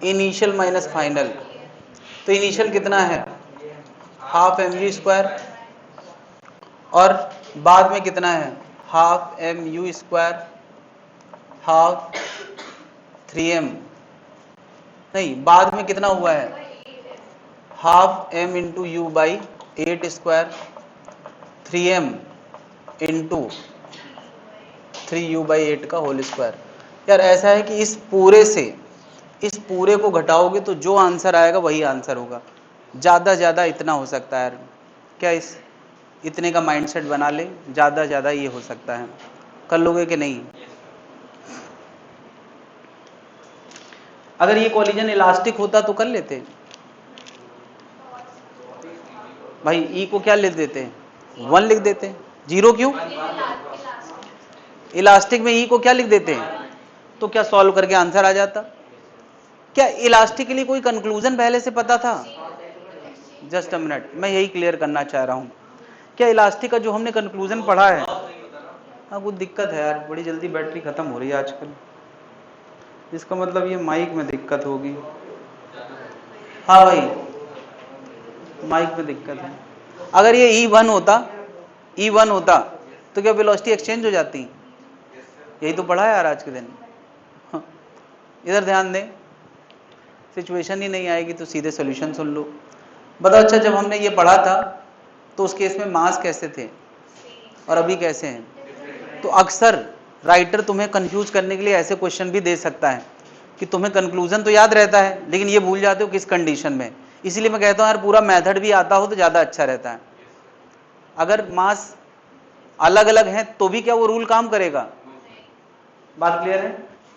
इनिशियल माइनस फाइनल, तो इनिशियल कितना है? हाफ mv², और बाद में कितना है? हाफ mu², हाफ 3m, नहीं बाद में कितना हुआ है? Half m into u/8², 3m into 3u/8 का होल स्क्वायर। यार ऐसा है कि इस पूरे को घटाओगे तो जो आंसर आएगा वही आंसर होगा, ज़्यादा ज़्यादा इतना हो सकता है यार। क्या इस इतने का माइंडसेट बना ले, ज़्यादा ज़्यादा ये हो सकता है। कर लोगे कि नहीं? अगर ये कोलिजन इलास्टिक होता तो कर लेते भाई, ई को क्या लिख देते? 1 लिख देते। जीरो क्यों? इलास्टिक में ई को क्या लिख देते हैं, तो क्या सॉल्व करके आंसर आ जाता? क्या इलास्टिक के लिए कोई कंक्लूजन पहले से पता था? जस्ट अ मिनट, मैं यही क्लियर करना चाह रहा हूं। क्या इलास्टिक का जो हमने कंक्लूजन पढ़ा है, हाँ कुछ दिक्कत है यार, बड़ी जल्दी बैटरी खत्म हो रही है आजकल, इसका मतलब ये माइक में दिक्कत होगी। हाँ भाई माइक में दिक्कत है। अगर ये E1 होता तो क्या वेलोसिटी एक्सचेंज हो जाती? यही तो पढ़ा है यार आज के दिन। इधर ध्यान दें, सिचुएशन ही नहीं आएगी तो सीधे सॉल्यूशन सुन लो। बताओ अच्छा, जब हमने ये पढ़ा था तो उस केस में मास कैसे थे और अभी कैसे हैं? तो अक्सर राइटर तुम्हें कंफ्यूज करने के लिए ऐसे क्वेश्चन भी दे सकता है कि तुम्हें कंक्लूजन तो याद रहता है लेकिन ये भूल जाते हो किस कंडीशन में। इसीलिए मैं कहता हूं यार पूरा मेथड भी आता हो तो ज्यादा अच्छा रहता है। अगर मास अलग अलग है तो भी क्या वो रूल काम करेगा? बात क्लियर है?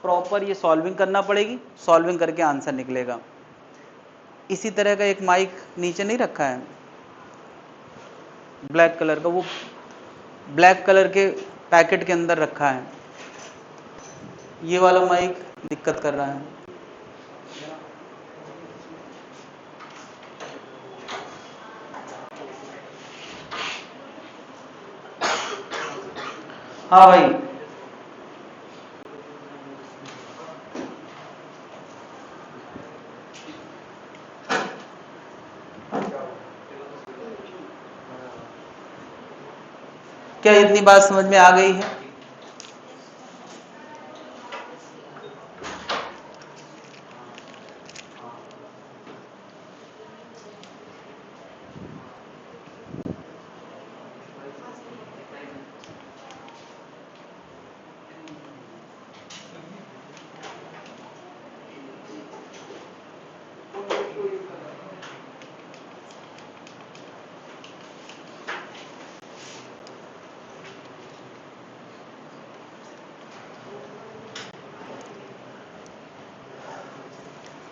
प्रॉपर ये सॉल्विंग करना पड़ेगी, सॉल्विंग करके आंसर निकलेगा। इसी तरह का एक माइक नीचे नहीं रखा है ब्लैक कलर का, वो ब्लैक कलर के पैकेट के अंदर रखा है, ये वाला माइक दिक्कत कर रहा है। हाँ भाई क्या इतनी बात समझ में आ गई है?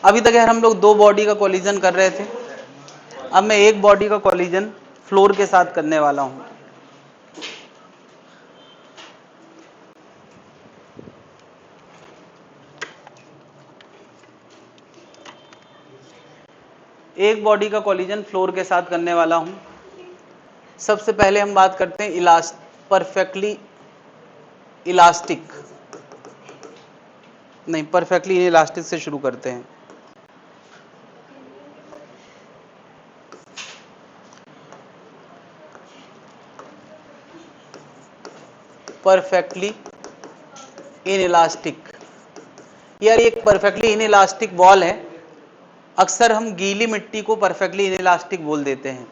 अभी तक यार हम लोग दो बॉडी का कोलिजन कर रहे थे, अब मैं एक बॉडी का कोलिजन फ्लोर के साथ करने वाला हूं। एक बॉडी का कोलिजन फ्लोर के साथ करने वाला हूं। सबसे पहले हम बात करते हैं परफेक्टली इलास्टिक, नहीं परफेक्टली इलास्टिक से शुरू करते हैं। परफेक्टली इनइलास्टिक, यार एक परफेक्टली इनइलास्टिक बॉल है। अक्सर हम गीली मिट्टी को परफेक्टली इनइलास्टिक बोल देते हैं,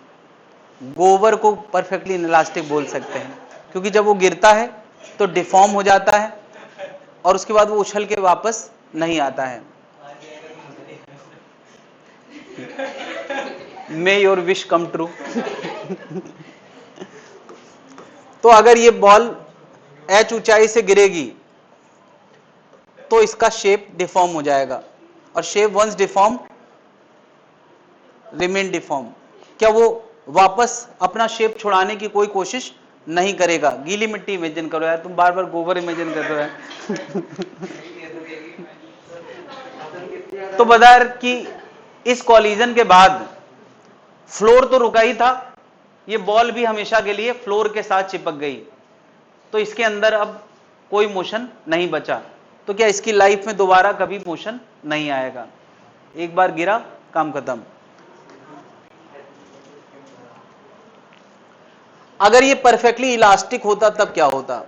गोबर को परफेक्टली इनइलास्टिक बोल सकते हैं, क्योंकि जब वो गिरता है तो डिफॉर्म हो जाता है और उसके बाद वो उछल के वापस नहीं आता है। मे योर विश कम ट्रू। तो अगर ये बॉल h ऊंचाई से गिरेगी तो इसका शेप डिफॉर्म हो जाएगा, और shape once deform remain deform. क्या वो वापस अपना शेप छुड़ाने की कोई कोशिश नहीं करेगा? गीली मिट्टी इमेजिन करो यार, तुम बार बार गोबर इमेजिन कर रहे हो। तो बता यार कि इस कॉलिजन के बाद फ्लोर तो रुका ही था, ये बॉल भी हमेशा के लिए फ्लोर के साथ चिपक गई, तो इसके अंदर अब कोई मोशन नहीं बचा। तो क्या इसकी लाइफ में दोबारा कभी मोशन नहीं आएगा? एक बार गिरा काम खत्म। अगर ये परफेक्टली इलास्टिक होता तब क्या होता?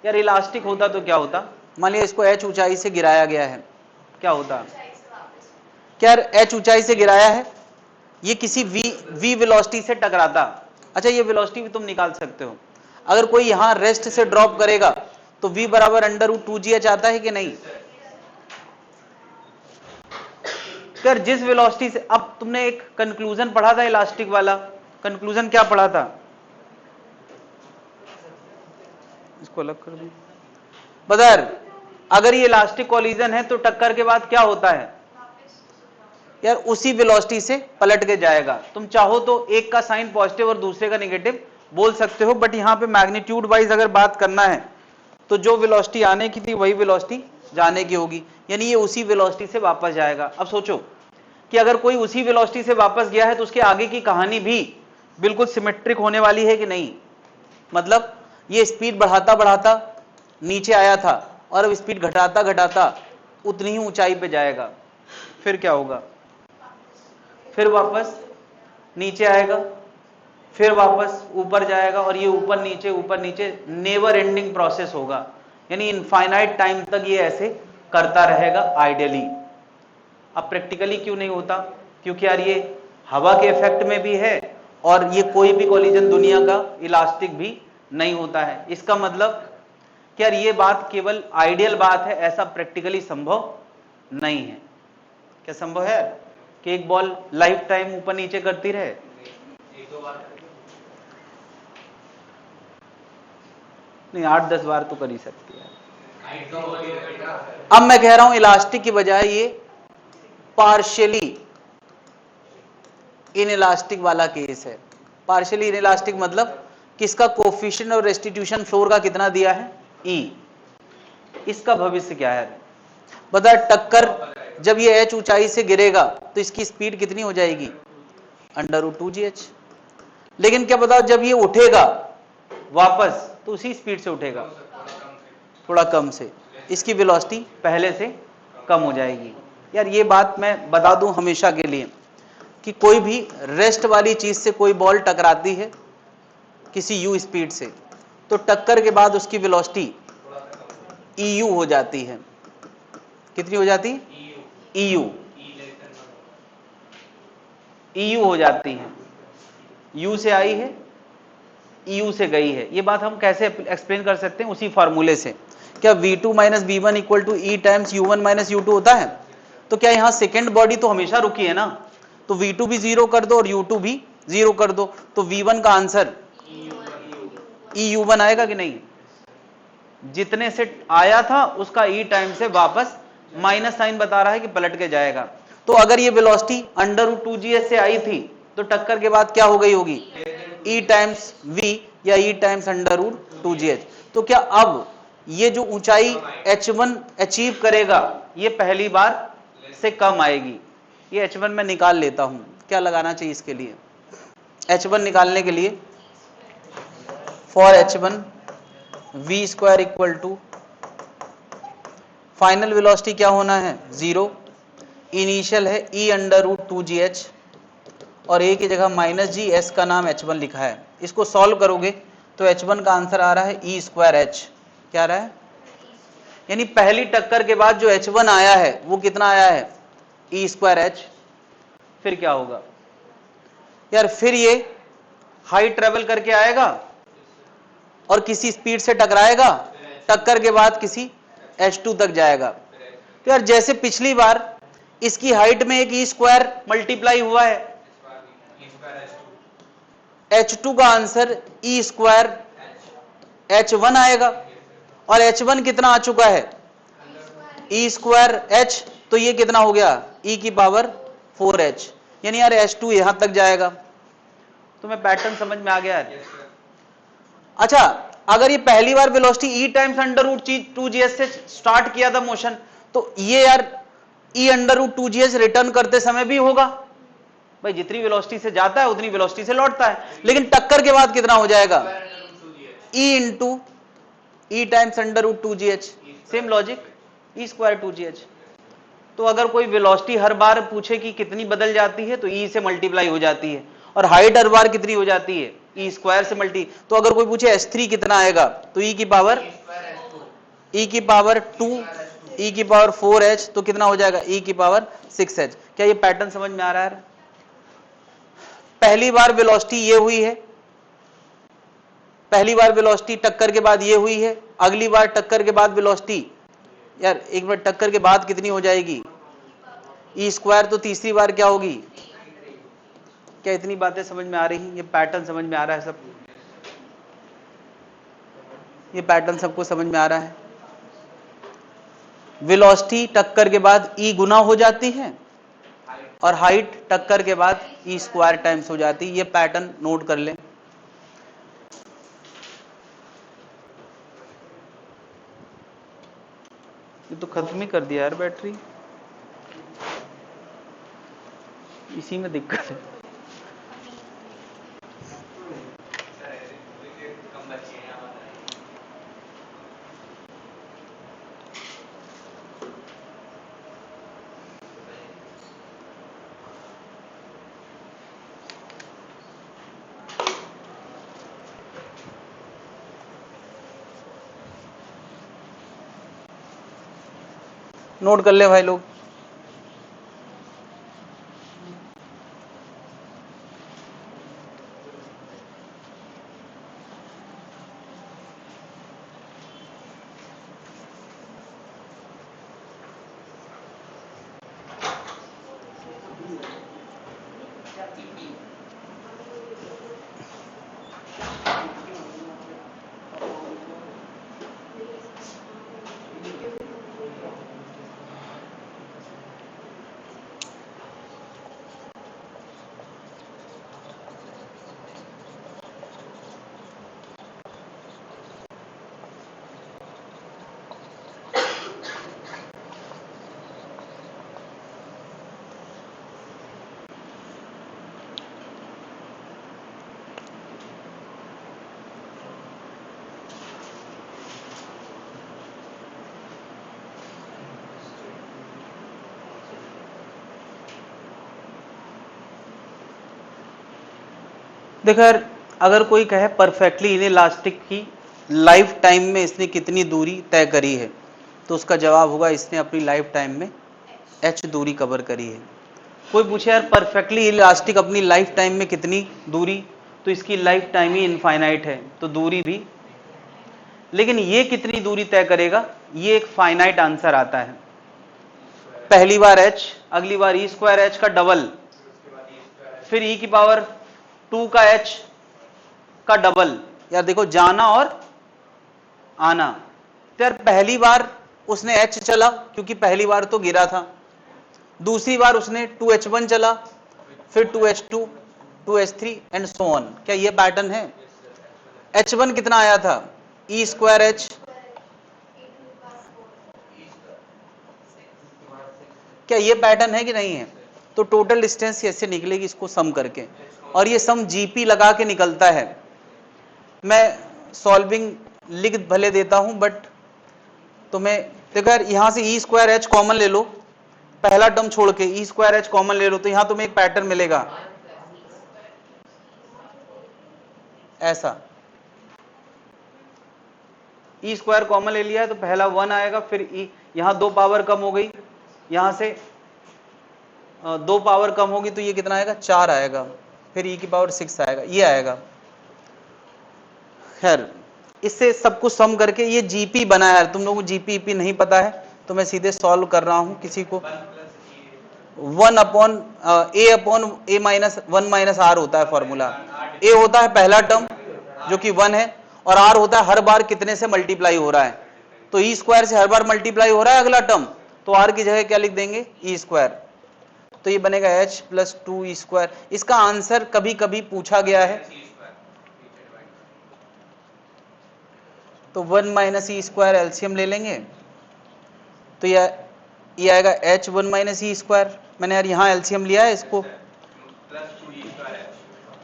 यार इलास्टिक होता तो क्या होता? मान लिया इसको h ऊंचाई से गिराया गया है, क्या होता? क्या h ऊंचाई से गिराया है, ये किसी v वेलोसिटी से टकराता। अच्छा ये वेलोसिटी भी तुम निकाल सकते हो, अगर कोई यहां रेस्ट से ड्रॉप करेगा तो v बराबर √2gh आता है कि नहीं? कर जिस वेलोसिटी से, अब तुमने एक कंक्लूजन पढ़ा था इलास्टिक वाला, कंक्लूजन क्या पढ़ा था? इसको अलग कर दूं। बदर अगर ये इलास्टिक कॉलिजन है तो टक्कर के बाद क्या होता है? यार उसी वेलोसिटी से पलट के जाएगा। तुम चाहो तो एक का साइन पॉजिटिव और दूसरे का नेगेटिव बोल सकते हो, बट यहां पे मैग्नीट्यूड वाइज अगर बात करना है तो जो वेलोसिटी आने की थी वही वेलोसिटी जाने की होगी, यानी ये उसी वेलोसिटी से वापस जाएगा। अब सोचो कि अगर कोई उसी वेलोसिटी से वापस गया है तो उसके आगे की कहानी भी बिल्कुल सिमेट्रिक होने वाली है कि नहीं? मतलब ये स्पीड बढ़ाता बढ़ाता नीचे आया था और अब स्पीड घटाता घटाता उतनी ही ऊंचाई पे जाएगा, फिर क्या होगा? फिर वापस नीचे आएगा, फिर वापस ऊपर जाएगा और ये ऊपर नीचे नेवर एंडिंग प्रोसेस होगा, यानी इनफाइनाइट टाइम तक ये ऐसे करता रहेगा आइडियली। अब प्रैक्टिकली क्यों नहीं होता? क्योंकि यार ये हवा के इफेक्ट में भी है और ये कोई भी कोलिजन दुनिया का इलास्टिक भी नहीं होता है। इसका मतलब कि यार ये बात केवल आइडियल बात है, ऐसा प्रैक्टिकली संभव नहीं है। क्या संभव है कि एक बॉल लाइफ टाइम ऊपर नीचे करती रहे? नहीं, 8-10 बार तो कर ही सकती है। अब मैं कह रहा हूं इलास्टिक की बजाय ये पार्शियली इनइलास्टिक वाला केस है। पार्शियली इनइलास्टिक मतलब किसका कोफिशिएंट और रेस्टिट्यूशन फ्लोर का कितना दिया है? E। इसका भविष्य क्या है? बता, टक्कर जब ये h ऊंचाई से गिरेगा तो इसकी स्पीड कितनी हो जाएगी? √2gh। लेकिन क्या बताओ, जब ये उठेगा वापस तो उसी स्पीड से उठेगा, थोड़ा कम से, इसकी वेलोसिटी पहले से कम हो जाएगी। यार ये बात मैं बता दूं हमेशा के लिए कि कोई भी रेस्ट वाली चीज से कोई बॉल टकराती है किसी u स्पीड से, तो टक्कर के बाद उसकी वेलोसिटी EU हो जाती है। कितनी हो जाती? EU हो जाती है। U से आई है, EU से गई है। ये बात हम कैसे एक्सप्लेन कर सकते हैं? उसी फॉर्मूले से। क्या V2 minus V1 equal to E times U1 minus U2 होता है? तो क्या यहाँ सेकेंड बॉडी तो हमेशा रुकी है ना, तो V2 भी 0 कर दो और U2 भी 0 कर दो, तो V1 का आंसर EU1 आएगा कि नहीं? जितने से आया था उसका E टाइम से वापस माइनस साइन बता रहा है कि पलट के जाएगा। तो अगर ये वेलोसिटी √2gh से आई थी तो टक्कर के बाद क्या हो गई होगी? E टाइम्स V या E टाइम्स √2gh। तो क्या अब ये जो ऊंचाई h1 अचीव करेगा ये पहली बार से कम आएगी? ये h1 मैं निकाल लेता हूं, क्या लगाना चाहिए इसके लिए? h1 निकालने के लिए for h1 v square equal to final velocity क्या होना है? 0। इनिशियल है E√2gh और a की जगह -g, s का नाम h1 लिखा है। इसको सॉल्व करोगे तो h1 का आंसर आ रहा है E²h। क्या आ रहा है? यानी पहली टक्कर के बाद जो h1 आया है वो कितना आया है? E²h। फिर क्या होगा यार? फिर ये हाइट ट्रेवल करके आएगा और किसी स्पीड से टकराएगा, टक्कर के बाद किसी h2 तक जाएगा। तो यार जैसे पिछली बार इसकी हाइट में एक E² मल्टीप्लाई हुआ है, h2 का आंसर E²h1 आएगा और h1 कितना आ चुका है? E²h। तो ये कितना हो गया? e⁴h। यानी यार h2 यहां तक जाएगा। तुम्हें पैटर्न समझ में आ गया है? अच्छा, अगर ये पहली बार वेलोसिटी E टाइम्स √2gh से स्टार्ट किया था मोशन, तो ये यार E√2gh रिटर्न करते समय भी होगा। भाई जितनी वेलोसिटी से जाता है उतनी वेलोसिटी से लौटता है, लेकिन टक्कर के बाद कितना हो जाएगा? E times √2gh। Same logic, E²2gh। तो अगर कोई वेलोसिटी हर बार पूछे कि कितनी बदल जाती है तो E से मल्टीप्लाई हो जाती है, और हाइट हर बार कितनी हो जाती है? E² से मल्टी। तो अगर कोई पूछे h3 कितना आएगा तो E⁴h, तो कितना हो जाएगा? E⁴6h। क्या ये पैटर्न समझ में आ रहा है? पहली बार वेलोसिटी ये हुई है, पहली बार वेलोसिटी टक्कर के बाद ये हुई है, अगली बार टक्कर के बाद वेलोसिटी, यार एक बार टक्कर के बाद कितनी हो जाएगी? E²। तो तीसरी बार क्या होगी? क्या इतनी बातें समझ में आ रही? ये पैटर्न समझ में आ रहा है सब? ये पैटर्न सबको समझ में आ रहा है? वेलोसिटी टक्कर के बाद E गुना हो जाती है और हाइट टक्कर के बाद E² टाइम्स हो जाती है। ये पैटर्न नोट कर लें। ये तो खत्म ही कर दिया यार बैटरी, इसी में दिक्कत है। नोट कर ले भाई लोग। देखो यार, अगर कोई कहे परफेक्टली इनइलास्टिक की लाइफ टाइम में इसने कितनी दूरी तय करी है, तो उसका जवाब होगा इसने अपनी लाइफ टाइम में h दूरी कवर करी है। कोई पूछे यार परफेक्टली इलास्टिक अपनी लाइफ टाइम में कितनी दूरी, तो इसकी लाइफ टाइम ही इनफाइनाइट है, तो दूरी भी, लेकिन ये कितनी दूरी तय करेगा, ये एक फाइनाइट आंसर आता है। पहली बार h, अगली बार e स्क्वायर h का डबल, फिर e की पावर 2 का h का डबल। यार देखो जाना और आना, तो यार पहली बार उसने h चला क्योंकि पहली बार तो गिरा था, दूसरी बार उसने 2h1 चला, फिर 2h2, 2h3 and so on. क्या ये पैटर्न है? h1 कितना आया था, e स्क्वायर h, क्या ये पैटर्न है कि नहीं है? तो टोटल डिस्टेंस कैसे निकलेगी इसको सम करके, और ये सम जीपी लगा के निकलता है। मैं सॉल्विंग लिख भले देता हूं बट तुम्हें देखो यार, यहां से ई स्क्वायर एच कॉमन ले लो, पहला टर्म छोड़ के ई स्क्वायर एच कॉमन ले लो, तो यहां तुम्हें एक पैटर्न मिलेगा ऐसा। ई स्क्वायर कॉमन ले लिया है तो पहला 1 आएगा, फिर ई, यहां 2 पावर कम हो गई, यहां से 2 पावर कम होगी तो ये कितना आएगा, 4 आएगा, फिर ई की पावर 6 आएगा, ये आएगा। खैर इससे सब कुछ सम करके ये जीपी बना है। तुम लोगों को जीपी नहीं पता है तो मैं सीधे सॉल्व कर रहा हूं, किसी को 1 upon A minus 1 minus R होता है फॉर्मूला। ए होता है पहला टर्म जो कि 1 है, और आर होता है हर बार कितने से मल्टीप्लाई हो रहा है, तो ई स्क्वायर से हर बार मल्टीप्लाई हो रहा है अगला टर्म, तो आर की जगह क्या लिख देंगे, ई स्क्वायर, तो ये बनेगा h प्लस 2 ई स्क्वायर। इसका आंसर कभी कभी पूछा गया है, तो 1 माइनस ई स्क्वायर एलसीएम ले लेंगे, तो ये आएगा h 1 माइनस ई स्क्वायर। मैंने यार यहाँ एलसीएम लिया है इसको,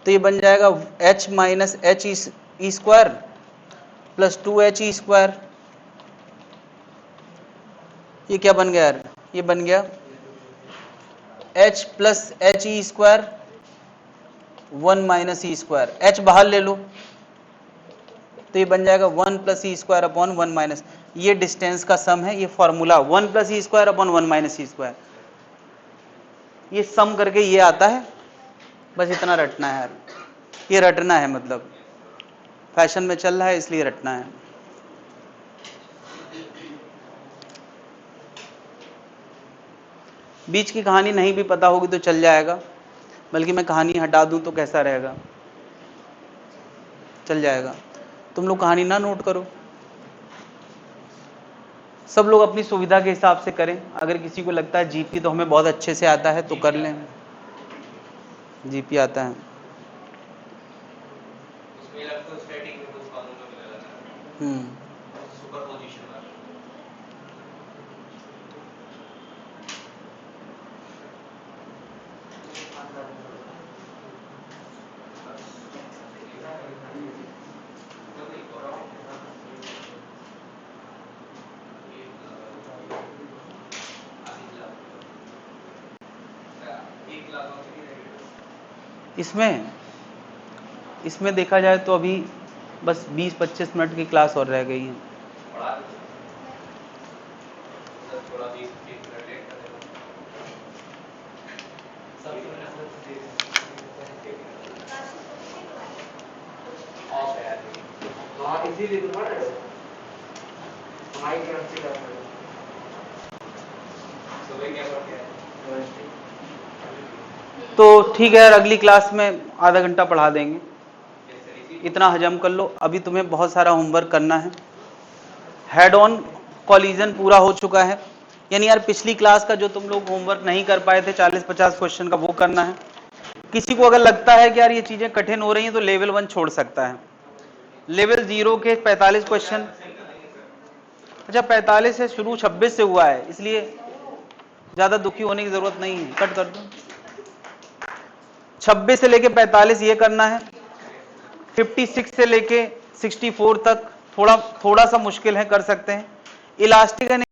तो ये बन जाएगा h minus h e square plus 2h e square. ये क्या बन गया यार, ये बन गया h plus h e square 1 minus e square, h बाहर ले लो तो ये बन जाएगा 1 plus e square upon 1 minus, ये डिस्टेंस का सम है, ये formula 1 plus e square upon 1 minus e square, ये सम करके ये आता है। बस इतना रटना है यार, ये रटना है, मतलब फैशन में चल रहा है इसलिए रटना है। बीच की कहानी नहीं भी पता होगी तो चल जाएगा, बल्कि मैं कहानी हटा दूं तो कैसा रहेगा, चल जाएगा। तुम लोग कहानी ना नोट करो, सब लोग अपनी सुविधा के हिसाब से करें। अगर किसी को लगता है जीपी तो हमें बहुत अच्छे से आता है तो कर लें, जीपी आता है। इसमें देखा जाए तो अभी बस 20-25 मिनट की क्लास और रह गई है। थोड़ा 20-25 मिनट लेट कर देना। ऑफ है यार। हाँ इसीलिए तो पढ़ रहे हो हमारी तरफ से कर रहे हो। सुबह क्या पढ़ के आए? तो ठीक है यार, अगली क्लास में आधा घंटा पढ़ा देंगे, इतना हजम कर लो। अभी तुम्हें बहुत सारा होमवर्क करना है। हेड ऑन कॉलिजन पूरा हो चुका है, यानी यार पिछली क्लास का जो तुम लोग होमवर्क नहीं कर पाए थे 40-50 क्वेश्चन का, वो करना है। किसी को अगर लगता है कि यार ये चीजें कठिन हो रही हैं तो लेवल 1 छोड़ सकता है। लेवल 0 के 45 क्वेश्चन, अच्छा 45 से शुरू 26 से हुआ है, इसलिए ज्यादा दुखी होने की जरूरत नहीं है, कट कर दो। 26 से लेके 45 ये करना है। 56 से लेके 64 तक थोड़ा सा मुश्किल है, कर सकते हैं। इलास्टिक